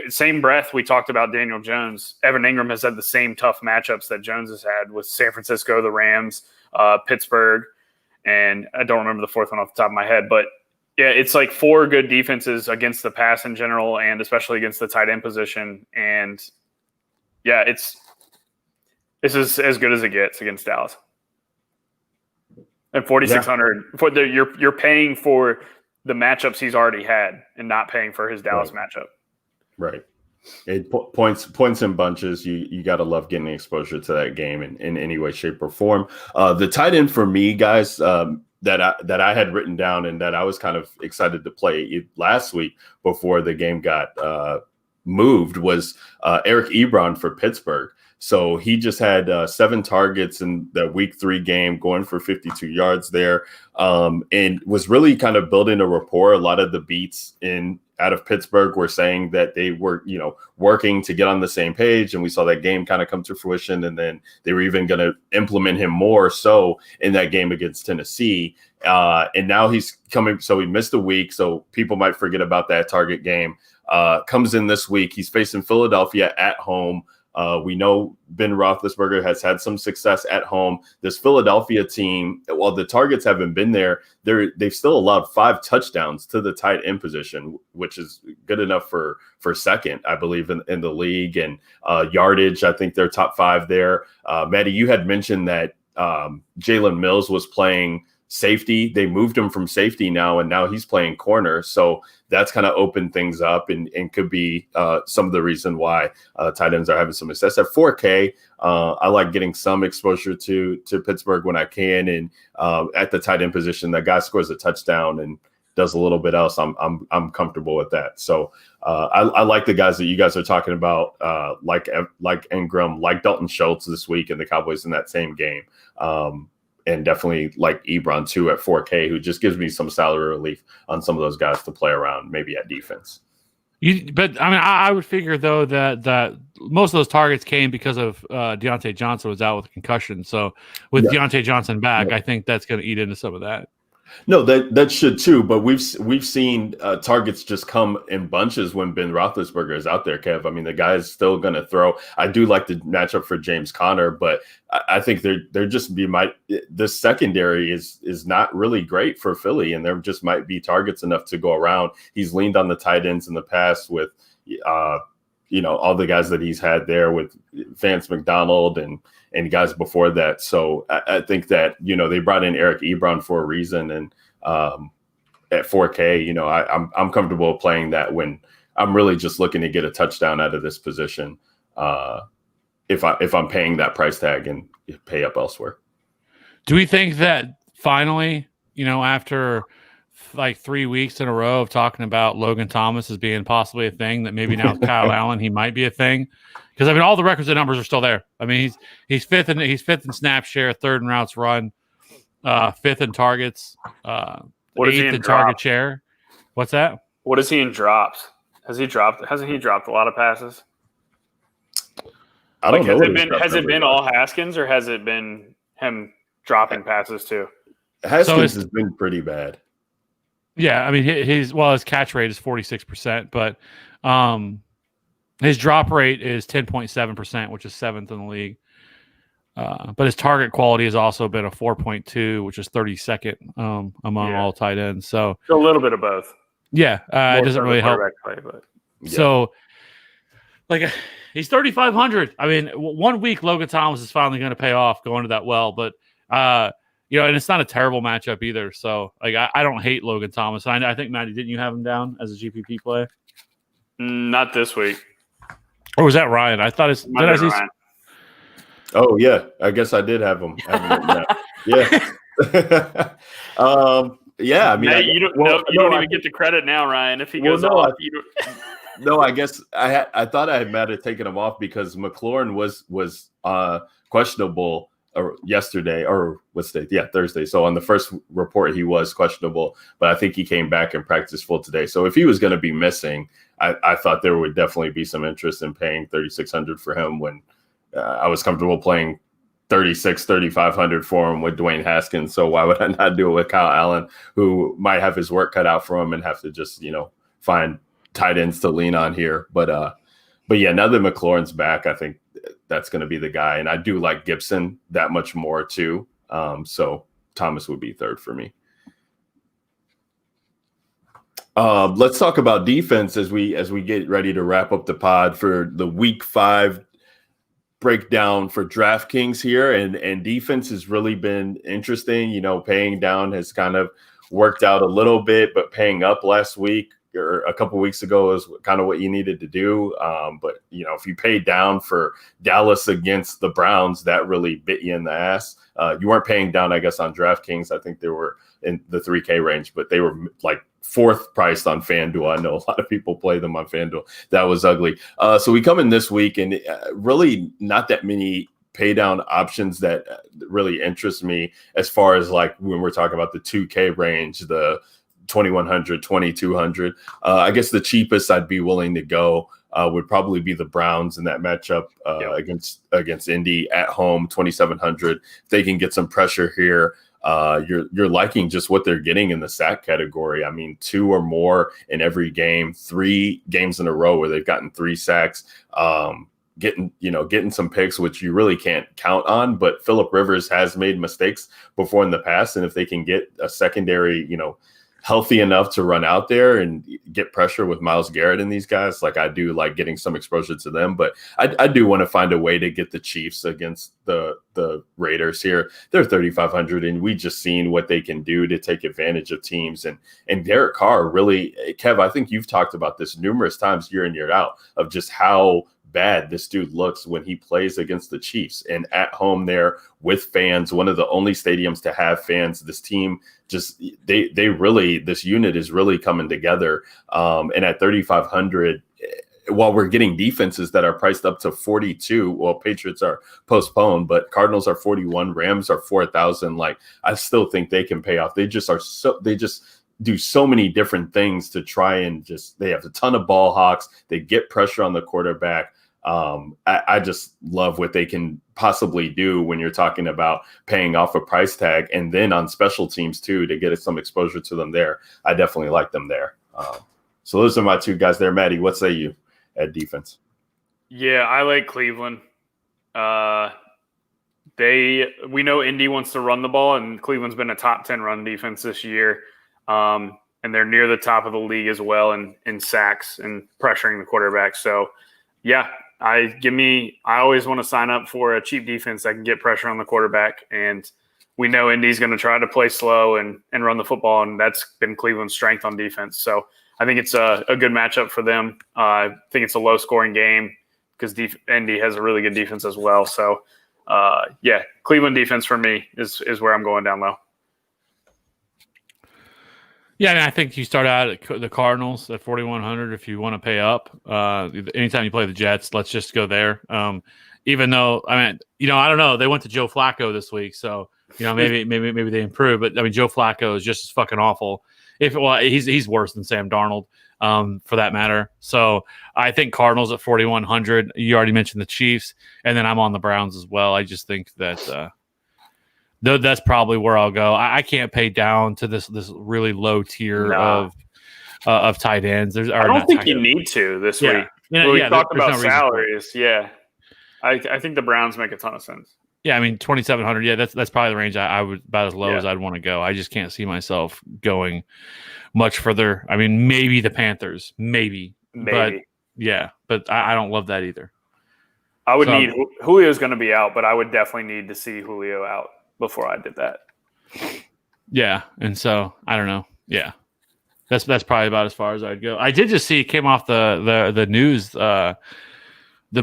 same breath, we talked about Daniel Jones. Evan Ingram has had the same tough matchups that Jones has had with San Francisco, the Rams, Pittsburgh, and I don't remember the 4th one off the top of my head. But yeah, it's 4 good defenses against the pass in general, and especially against the tight end position. And yeah, this is as good as it gets against Dallas. And 4,600 you're paying for the matchups he's already had and not paying for his Dallas matchup. Right. Points in bunches. You got to love getting exposure to that game in any way, shape, or form. The tight end for me, guys, that I had written down and that I was kind of excited to play last week before the game got moved was Eric Ebron for Pittsburgh. So he just had 7 targets in the week 3 game, going for 52 yards there, and was really kind of building a rapport. A lot of the beats out of Pittsburgh were saying that they were, working to get on the same page. And we saw that game kind of come to fruition. And then they were even going to implement him more so in that game against Tennessee. And now he's coming. So he missed a week. So people might forget about that target game. Comes in this week. He's facing Philadelphia at home. We know Ben Roethlisberger has had some success at home. This Philadelphia team, while the targets haven't been there, they've still allowed 5 touchdowns to the tight end position, which is good enough for second, I believe, in the league. And yardage, I think they're top 5 there. Maddie, you had mentioned that Jalen Mills was playing safety. They moved him from safety now, and now he's playing corner. So that's kind of opened things up and could be some of the reason why tight ends are having some success. At 4K, I like getting some exposure to Pittsburgh when I can. And at the tight end position, that guy scores a touchdown and does a little bit else. I'm comfortable with that. So I like the guys that you guys are talking about, like Ingram, like Dalton Schultz this week, and the Cowboys in that same game. And definitely like Ebron too at 4K, who just gives me some salary relief on some of those guys to play around, maybe at defense. But I mean, I would figure though that most of those targets came because of Deontay Johnson was out with a concussion. So with Deontay Johnson back, I think that's going to eat into some of that. No, that should too. But we've seen targets just come in bunches when Ben Roethlisberger is out there, Kev. I mean, the guy is still going to throw. I do like the matchup for James Conner, but I think the secondary is not really great for Philly, and there just might be targets enough to go around. He's leaned on the tight ends in the past with, all the guys that he's had there with Vance McDonald and guys before that. So I think that, they brought in Eric Ebron for a reason. And at 4K, I'm comfortable playing that when I'm really just looking to get a touchdown out of this position. If I'm paying that price tag and pay up elsewhere. Do we think that finally, after like 3 weeks in a row of talking about Logan Thomas as being possibly a thing, that maybe now with Kyle Allen, he might be a thing? Because I mean, all the records and numbers are still there. I mean, he's fifth in snap share, 3rd in routes run, 5th in targets, 8th in target share. What's that? What is he in drops? Hasn't he dropped a lot of passes? I don't know. Has it been all Haskins, or has it been him dropping passes too? Haskins has been pretty bad. Yeah, I mean, his catch rate is 46%, but his drop rate is 10.7%, which is 7th in the league. But his target quality has also been a 4.2, which is 32nd among all tight ends. So a little bit of both. Yeah, it doesn't really help. Play, but. So, he's 3,500. I mean, 1 week Logan Thomas is finally going to pay off going to that well, but and it's not a terrible matchup either. So, I don't hate Logan Thomas. I think, Maddie, didn't you have him down as a GPP play? Not this week. Or was that Ryan? I thought it's Ryan. Oh yeah, I guess I did have him. Yeah. Yeah. I mean, you don't even get the credit now, Ryan. If he goes off, no, I guess I thought I might have taken him off because McLaurin was questionable yesterday, or what's the day? Yeah, Thursday. So on the first report, he was questionable, but I think he came back and practiced full today. So if he was going to be missing, I thought there would definitely be some interest in paying $3,600 for him when I was comfortable playing $3,500 for him with Dwayne Haskins. So why would I not do it with Kyle Allen, who might have his work cut out for him and have to just, find tight ends to lean on here. But yeah, now that McLaurin's back, I think that's going to be the guy. And I do like Gibson that much more too. So Thomas would be 3rd for me. Let's talk about defense as we get ready to wrap up the pod for the week 5 breakdown for DraftKings here, and defense has really been interesting. You know, paying down has kind of worked out a little bit, but paying up last week or a couple weeks ago is kind of what you needed to do. But you know, if you paid down for Dallas against the Browns, that really bit you in the ass. You weren't paying down, I guess, on DraftKings. I think they were in the 3K range, but they were like fourth priced on FanDuel. I know a lot of people play them on FanDuel. That was ugly. So we come in this week, and really not that many pay down options that really interest me as far as like when we're talking about the 2K range, the 2,100, 2,200. I guess the cheapest I'd be willing to go would probably be the Browns in that matchup against Indy at home, 2,700. If they can get some pressure here, you're liking just what they're getting in the sack category. I mean, 2 or more in every game, 3 games in a row where they've gotten 3 sacks, getting some picks, which you really can't count on. But Phillip Rivers has made mistakes before in the past. And if they can get a secondary, healthy enough to run out there and get pressure with Myles Garrett and these guys, like I do like getting some exposure to them. But I do want to find a way to get the Chiefs against the Raiders here. They're 3,500, and we just seen what they can do to take advantage of teams. And Derek Carr really, Kev, I think you've talked about this numerous times year in, year out of just how bad this dude looks when he plays against the Chiefs and at home there with fans, one of the only stadiums to have fans. This team just they really, this unit is really coming together. And at 3,500, while we're getting defenses that are priced up to 42, well, Patriots are postponed, but Cardinals are 41, Rams are 4,000. Like, I still think they can pay off. They just do so many different things to try and they have a ton of ball hawks. They get pressure on the quarterback. I just love what they can possibly do when you're talking about paying off a price tag, and then on special teams too, to get some exposure to them there. I definitely like them there. So those are my 2 guys there. Maddie, what say you at defense? Yeah, I like Cleveland. We know Indy wants to run the ball, and Cleveland's been a top 10 run defense this year. And they're near the top of the league as well in sacks and pressuring the quarterback. So, yeah, I always want to sign up for a cheap defense that can get pressure on the quarterback. And we know Indy's going to try to play slow and run the football, and that's been Cleveland's strength on defense. So I think it's a good matchup for them. I think it's a low-scoring game because Indy has a really good defense as well. So, yeah, Cleveland defense for me is where I'm going down low. Yeah, and I think you start out at the Cardinals at 4,100 if you want to pay up. Anytime you play the Jets, let's just go there. Even though, I don't know. They went to Joe Flacco this week, so maybe they improve. But I mean, Joe Flacco is just as fucking awful. He's worse than Sam Darnold, for that matter. So I think Cardinals at 4,100. You already mentioned the Chiefs, and then I'm on the Browns as well. I just think that. That's probably where I'll go. I can't pay down to this really low tier of tight ends. I don't think you need to this week. We talked about salaries. Yeah, I think the Browns make a ton of sense. Yeah, I mean 2,700. Yeah, that's probably the range I would about as low as I'd want to go. I just can't see myself going much further. I mean, maybe the Panthers, maybe. But I don't love that either. I would need Julio's going to be out, but I would definitely need to see Julio out before I did that. Yeah, and so I don't know. Yeah, that's probably about as far as I'd go. I did just see it came off the news. The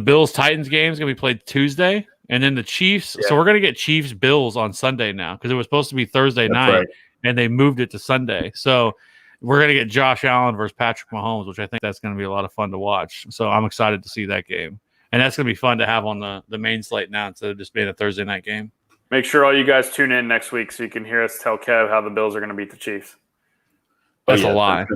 Bills Titans game is gonna be played Tuesday, and then the Chiefs. Yeah. So we're gonna get Chiefs Bills on Sunday now because it was supposed to be Thursday night, right, and they moved it to Sunday. So we're gonna get Josh Allen versus Patrick Mahomes, which I think that's gonna be a lot of fun to watch. So I'm excited to see that game, and that's gonna be fun to have on the main slate now instead of just being a Thursday night game. Make sure all you guys tune in next week so you can hear us tell Kev how the Bills are going to beat the Chiefs. That's a lie.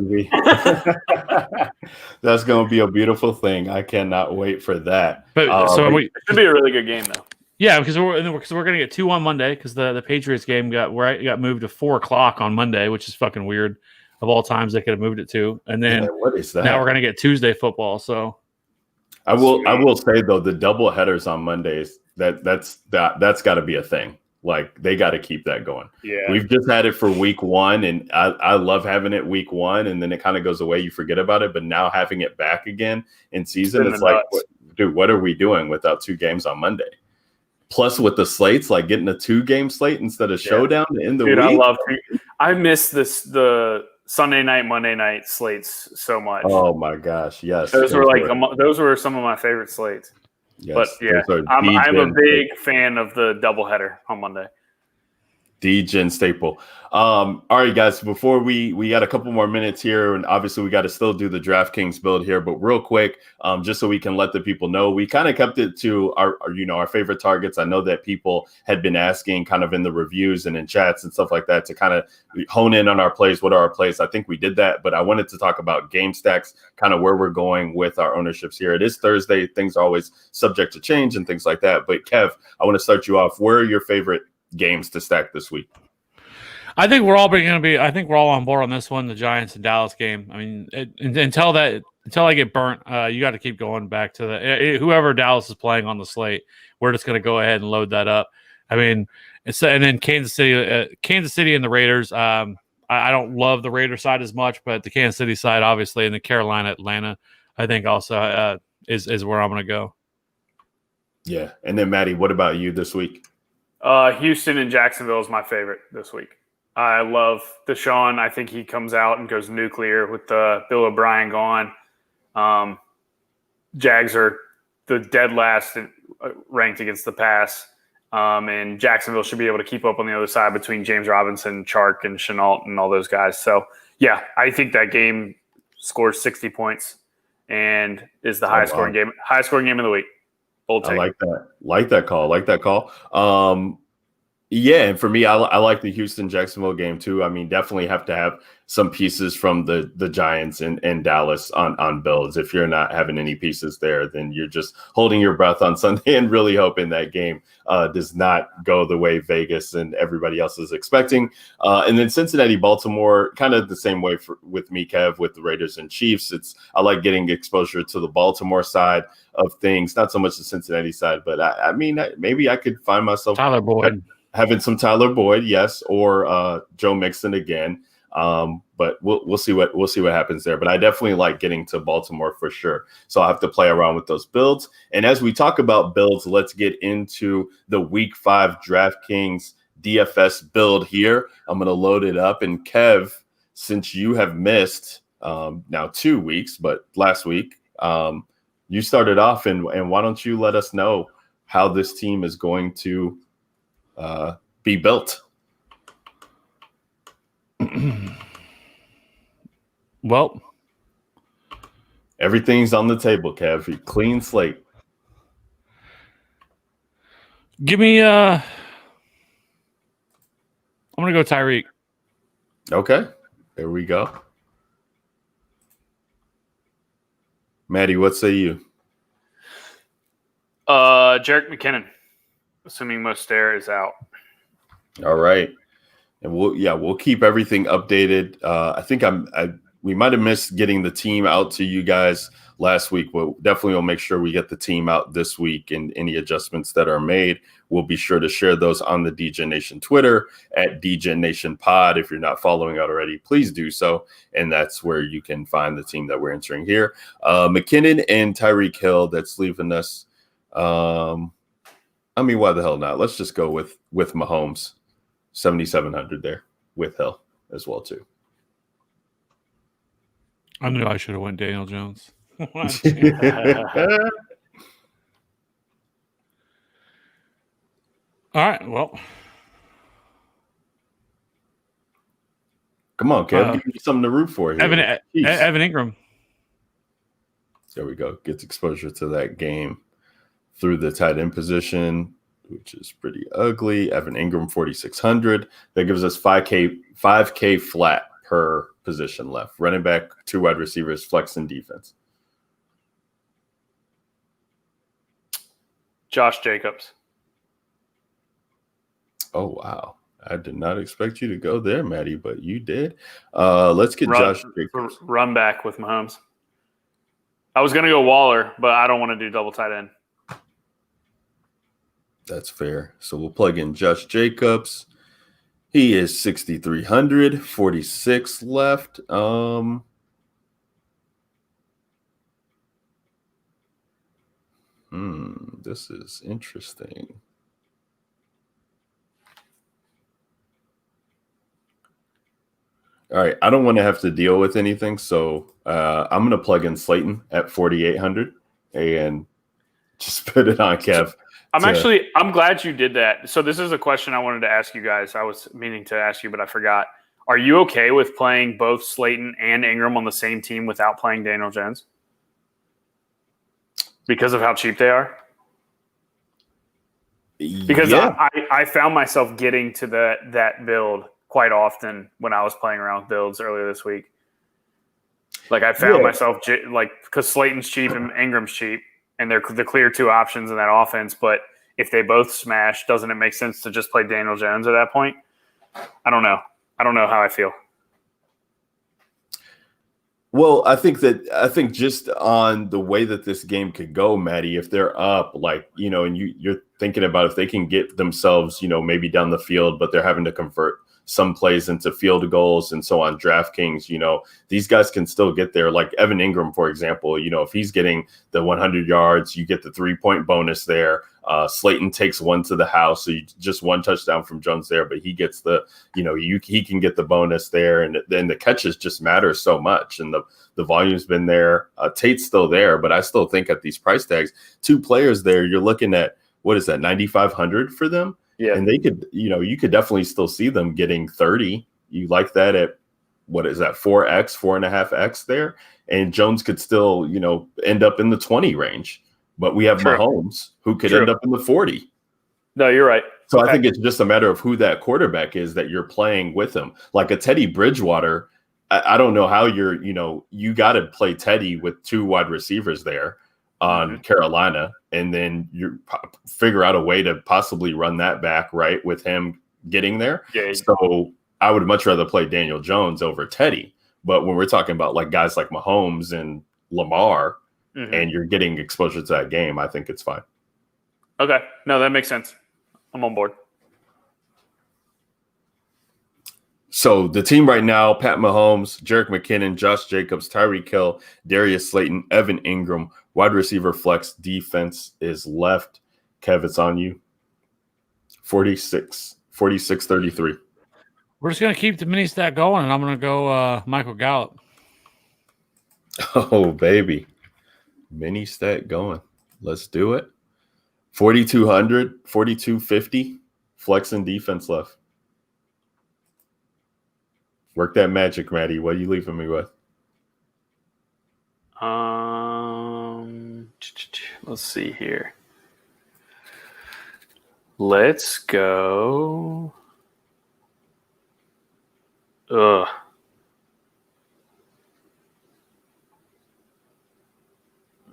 That's going to be a beautiful thing. I cannot wait for that. But it should be a really good game, though. Yeah, because we're going to get 2 on Monday because the Patriots game got moved to 4:00 on Monday, which is fucking weird. Of all times, they could have moved it to, and then what is that? Now we're going to get Tuesday football. So I will say though, the double headers on Mondays. That's got to be a thing. Like, they got to keep that going. Yeah, we've just had it for week 1, and I love having it week 1, and then it kind of goes away. You forget about it, but now having it back again in season, it's like dude, what are we doing without 2 games on Monday? Plus with the slates, like getting a 2-game slate instead of showdown in the week. I miss the Sunday night, Monday night slates so much. Oh my gosh, yes. Those were some of my favorite slates. Yes, but yeah, I'm a big fan of the doubleheader on Monday. DGen staple. All right, guys, before we got a couple more minutes here, and obviously we got to still do the DraftKings build here, but real quick, just so we can let the people know, we kind of kept it to our favorite targets. I know that people had been asking kind of in the reviews and in chats and stuff like that to kind of hone in on our plays. What are our plays? I think we did that, but I wanted to talk about game stacks, kind of where we're going with our ownerships here. It is Thursday. Things are always subject to change and things like that. But Kev, I want to start you off. Where are your favorite games to stack this week? I think we're all on board on this one, the Giants and Dallas game. I mean, until I get burnt, you got to keep going back to whoever Dallas is playing on the slate. We're just going to go ahead and load that up. I mean, and then Kansas City and the Raiders. I don't love the Raiders side as much, but the Kansas City side, obviously, and the Carolina, Atlanta, I think also is where I'm going to go. Yeah. And then Maddie, what about you this week? Houston and Jacksonville is my favorite this week. I love Deshaun. I think he comes out and goes nuclear with Bill O'Brien gone. Jags are the dead last ranked against the pass. And Jacksonville should be able to keep up on the other side between James Robinson, Chark, and Chenault and all those guys. So, yeah, I think that game scores 60 points and is the highest scoring game of the week. I like that call. Yeah, and for me, I like the Houston-Jacksonville game too. I mean, definitely have to have some pieces from the Giants and Dallas on builds. If you're not having any pieces there, then you're just holding your breath on Sunday and really hoping that game does not go the way Vegas and everybody else is expecting. And then Cincinnati-Baltimore, kind of the same way with me, Kev, with the Raiders and Chiefs. I like getting exposure to the Baltimore side of things, not so much the Cincinnati side, but I mean, maybe I could find myself Tyler Boyd. Having some Tyler Boyd, yes, or Joe Mixon again. But we'll see what happens there. But I definitely like getting to Baltimore for sure. So I'll have to play around with those builds. And as we talk about builds, let's get into the Week 5 DraftKings DFS build here. I'm going to load it up. And Kev, since you have missed now 2 weeks, but last week you started off, and why don't you let us know how this team is going to be built? Well, everything's on the table, Kev. Clean slate. Give me I'm gonna go Tyreek. Okay, there we go. Maddie, what say you? Jerick McKinnon, assuming Mostert is out. All right. And we'll keep everything updated. I think we might have missed getting the team out to you guys last week. But definitely we'll make sure we get the team out this week, and any adjustments that are made, we'll be sure to share those on the DGen Nation Twitter at DGen Nation Pod. If you're not following it already, please do so. And that's where you can find the team that we're entering here. McKinnon and Tyreek Hill, that's leaving us. I mean, why the hell not? Let's just go with Mahomes. 7,700 there with Hill as well too. I knew I should have went Daniel Jones. All right, well, come on, Kev, give me something to root for here. Evan Ingram. There we go. Gets exposure to that game through the tight end position, which is pretty ugly. Evan Ingram, 4,600. That gives us 5K flat per position left. Running back, 2 wide receivers, flex, and defense. Josh Jacobs. Oh, wow. I did not expect you to go there, Maddie, but you did. Let's get Josh Jacobs. Run back with Mahomes. I was going to go Waller, but I don't want to do double tight end. That's fair. So we'll plug in Josh Jacobs. He is 6,300, 46 left. This is interesting. All right, I don't want to have to deal with anything, so I'm going to plug in Slayton at 4,800 and just put it on Kev. I'm glad you did that. So this is a question I wanted to ask you guys. I was meaning to ask you, but I forgot. Are you okay with playing both Slayton and Ingram on the same team without playing Daniel Jones? Because of how cheap they are? Because I found myself getting to that build quite often when I was playing around with builds earlier this week. Like I found myself because Slayton's cheap and Ingram's cheap, and they're the clear two options in that offense. But if they both smash, doesn't it make sense to just play Daniel Jones at that point? I don't know. I don't know how I feel. Well, I think just on the way that this game could go, Maddie, if they're up, and you're thinking about if they can get themselves, maybe down the field, but they're having to convert some plays into field goals. And so on DraftKings, these guys can still get there. Like Evan Ingram, for example, if he's getting the 100 yards, you get the 3-point bonus there. Slayton takes one to the house. So just one touchdown from Jones there, but he gets he can get the bonus there. And then the catches just matter so much. And the volume's been there. Tate's still there, but I still think at these price tags, 2 players there, you're looking at, what is that, 9,500 for them? Yeah. And they could, you could definitely still see them getting 30. You like that at, what is that, 4x, 4.5x there? And Jones could still, end up in the 20 range. But we have Mahomes who could end up in the 40. No, you're right. So I think it's just a matter of who that quarterback is that you're playing with him. Like a Teddy Bridgewater, I don't know how you got to play Teddy with 2 wide receivers there on Carolina, and then you figure out a way to possibly run that back, right, with him getting there. Yeah. So I would much rather play Daniel Jones over Teddy. But when we're talking about like guys like Mahomes and Lamar, and you're getting exposure to that game, I think it's fine. Okay. No, that makes sense. I'm on board. So the team right now, Pat Mahomes, Jerick McKinnon, Josh Jacobs, Tyreek Hill, Darius Leighton, Evan Ingram, wide receiver flex, defense is left. Kev, it's on you. 46-33. We're just going to keep the mini stat going, and I'm going to go Michael Gallup. Oh, baby. Mini stat going. Let's do it. 4,200, 4,250, flex and defense left. Work that magic, Maddie. What are you leaving me with? Let's see here. Let's go.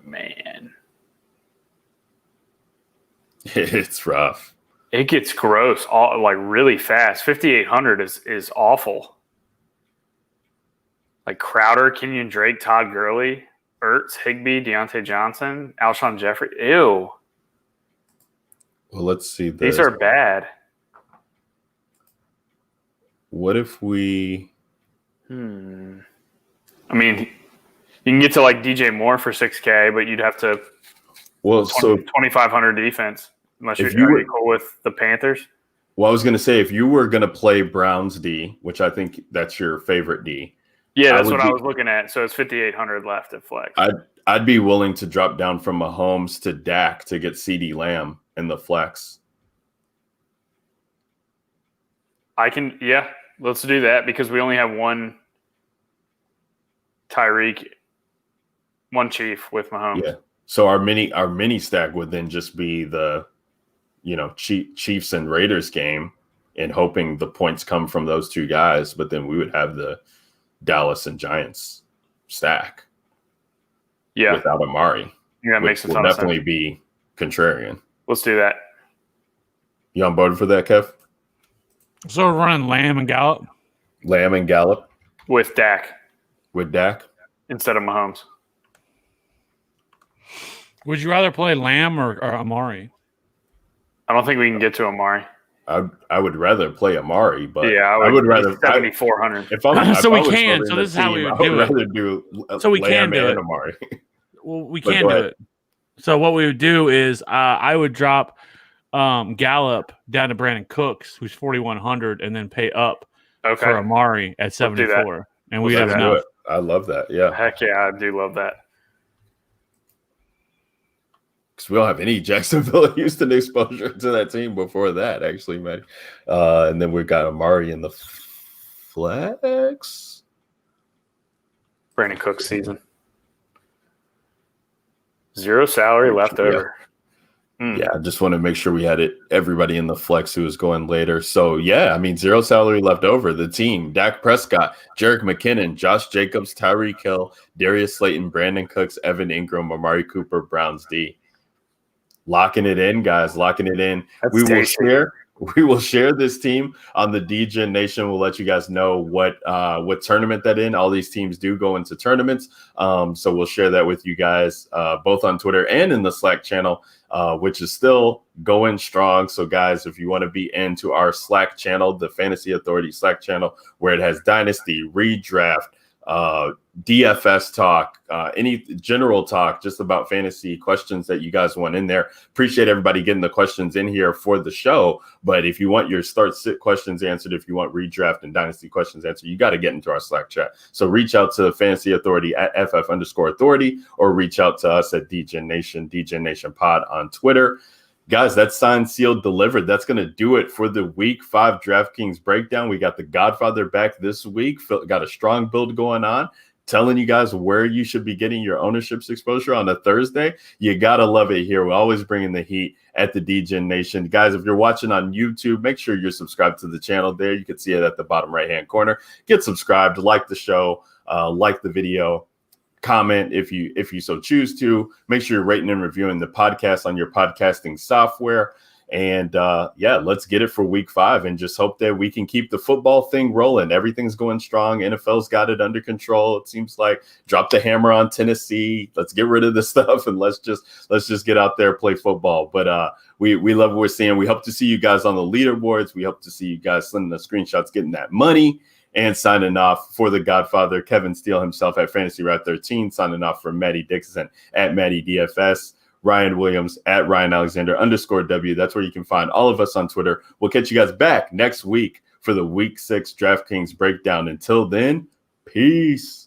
Man. It's rough. It gets gross, really fast. 5,800 is awful. Like Crowder, Kenyon Drake, Todd Gurley, Ertz, Higbee, Deontay Johnson, Alshon Jeffrey. Ew. Well, let's see this. These are bad. What if we... I mean, you can get to like DJ Moore for $6K, but you'd have to 2,500 defense unless you're cool with the Panthers. Well, I was going to say, if you were going to play Browns D, which I think that's your favorite D. Yeah, that's what I was looking at. So it's 5,800 left at flex. I'd be willing to drop down from Mahomes to Dak to get CeeDee Lamb in the flex. Let's do that because we only have one Tyreek, one Chief with Mahomes. Yeah. So our mini stack would then just be the, Chiefs and Raiders game and hoping the points come from those 2 guys, but then we would have the Dallas and Giants stack. Yeah. Without Amari. Yeah, that makes a ton of sense. Definitely be contrarian. Let's do that. You on board for that, Kev? So we're running Lamb and Gallup? Lamb and Gallup? With Dak. Instead of Mahomes. Would you rather play Lamb or Amari? I don't think we can get to Amari. I would rather play Amari, but I would rather 7,400. So we can. So this is how we would do it. Rather do so we Lamb can do and it. Amari. Well, we can do it. So what we would do is I would drop Gallup down to Brandon Cooks, who's 4,100, and then pay up for Amari at 74. And we'd have enough. I love that. Yeah. Heck yeah, I do love that. Because we don't have any Jacksonville Houston exposure to that team before that, actually, Matt. And then we've got Amari in the flex. Brandon Cooks season. 0 salary left over. Yeah, I just want to make sure we had everybody in the flex who was going later. So, yeah, I mean, 0 salary left over. The team, Dak Prescott, Jerick McKinnon, Josh Jacobs, Tyreek Hill, Darius Leighton, Brandon Cooks, Evan Ingram, Amari Cooper, Browns D. Locking it in, guys, locking it in. We will share this team on the DGen Nation. We'll let you guys know what tournament that in. All these teams do go into tournaments. So we'll share that with you guys both on Twitter and in the Slack channel, which is still going strong. So guys, if you want to be into our Slack channel, the Fantasy Authority Slack channel, where it has Dynasty, Redraft, DFS talk, any general talk just about fantasy questions that you guys want in there. Appreciate everybody getting the questions in here for the show. But if you want your start sit questions answered, if you want redraft and dynasty questions answered, you got to get into our Slack chat. So reach out to Fantasy Authority at FF_authority, or reach out to us at DGen Nation Pod on Twitter. Guys, that's signed, sealed, delivered. That's going to do it for the Week 5 DraftKings breakdown. We got the Godfather back this week. Got a strong build going on. Telling you guys where you should be getting your ownerships exposure on a Thursday. You got to love it here. We're always bringing the heat at the DGen Nation. Guys, if you're watching on YouTube, make sure you're subscribed to the channel there. You can see it at the bottom right-hand corner. Get subscribed, like the show, like the video. Comment if you so choose to. Make sure you're rating and reviewing the podcast on your podcasting software. And let's get it for Week 5 and just hope that we can keep the football thing rolling. Everything's going strong. NFL's got it under control. It seems like drop the hammer on Tennessee. Let's get rid of this stuff and let's just get out there, play football. But we love what we're seeing. We hope to see you guys on the leaderboards. We hope to see you guys sending the screenshots, getting that money. And signing off for the Godfather, Kevin Steele himself at Fantasy Rat 13, signing off for Maddie Dixon at Maddie DFS, Ryan Williams at Ryan Alexander _W. That's where you can find all of us on Twitter. We'll catch you guys back next week for the Week 6 DraftKings breakdown. Until then, peace.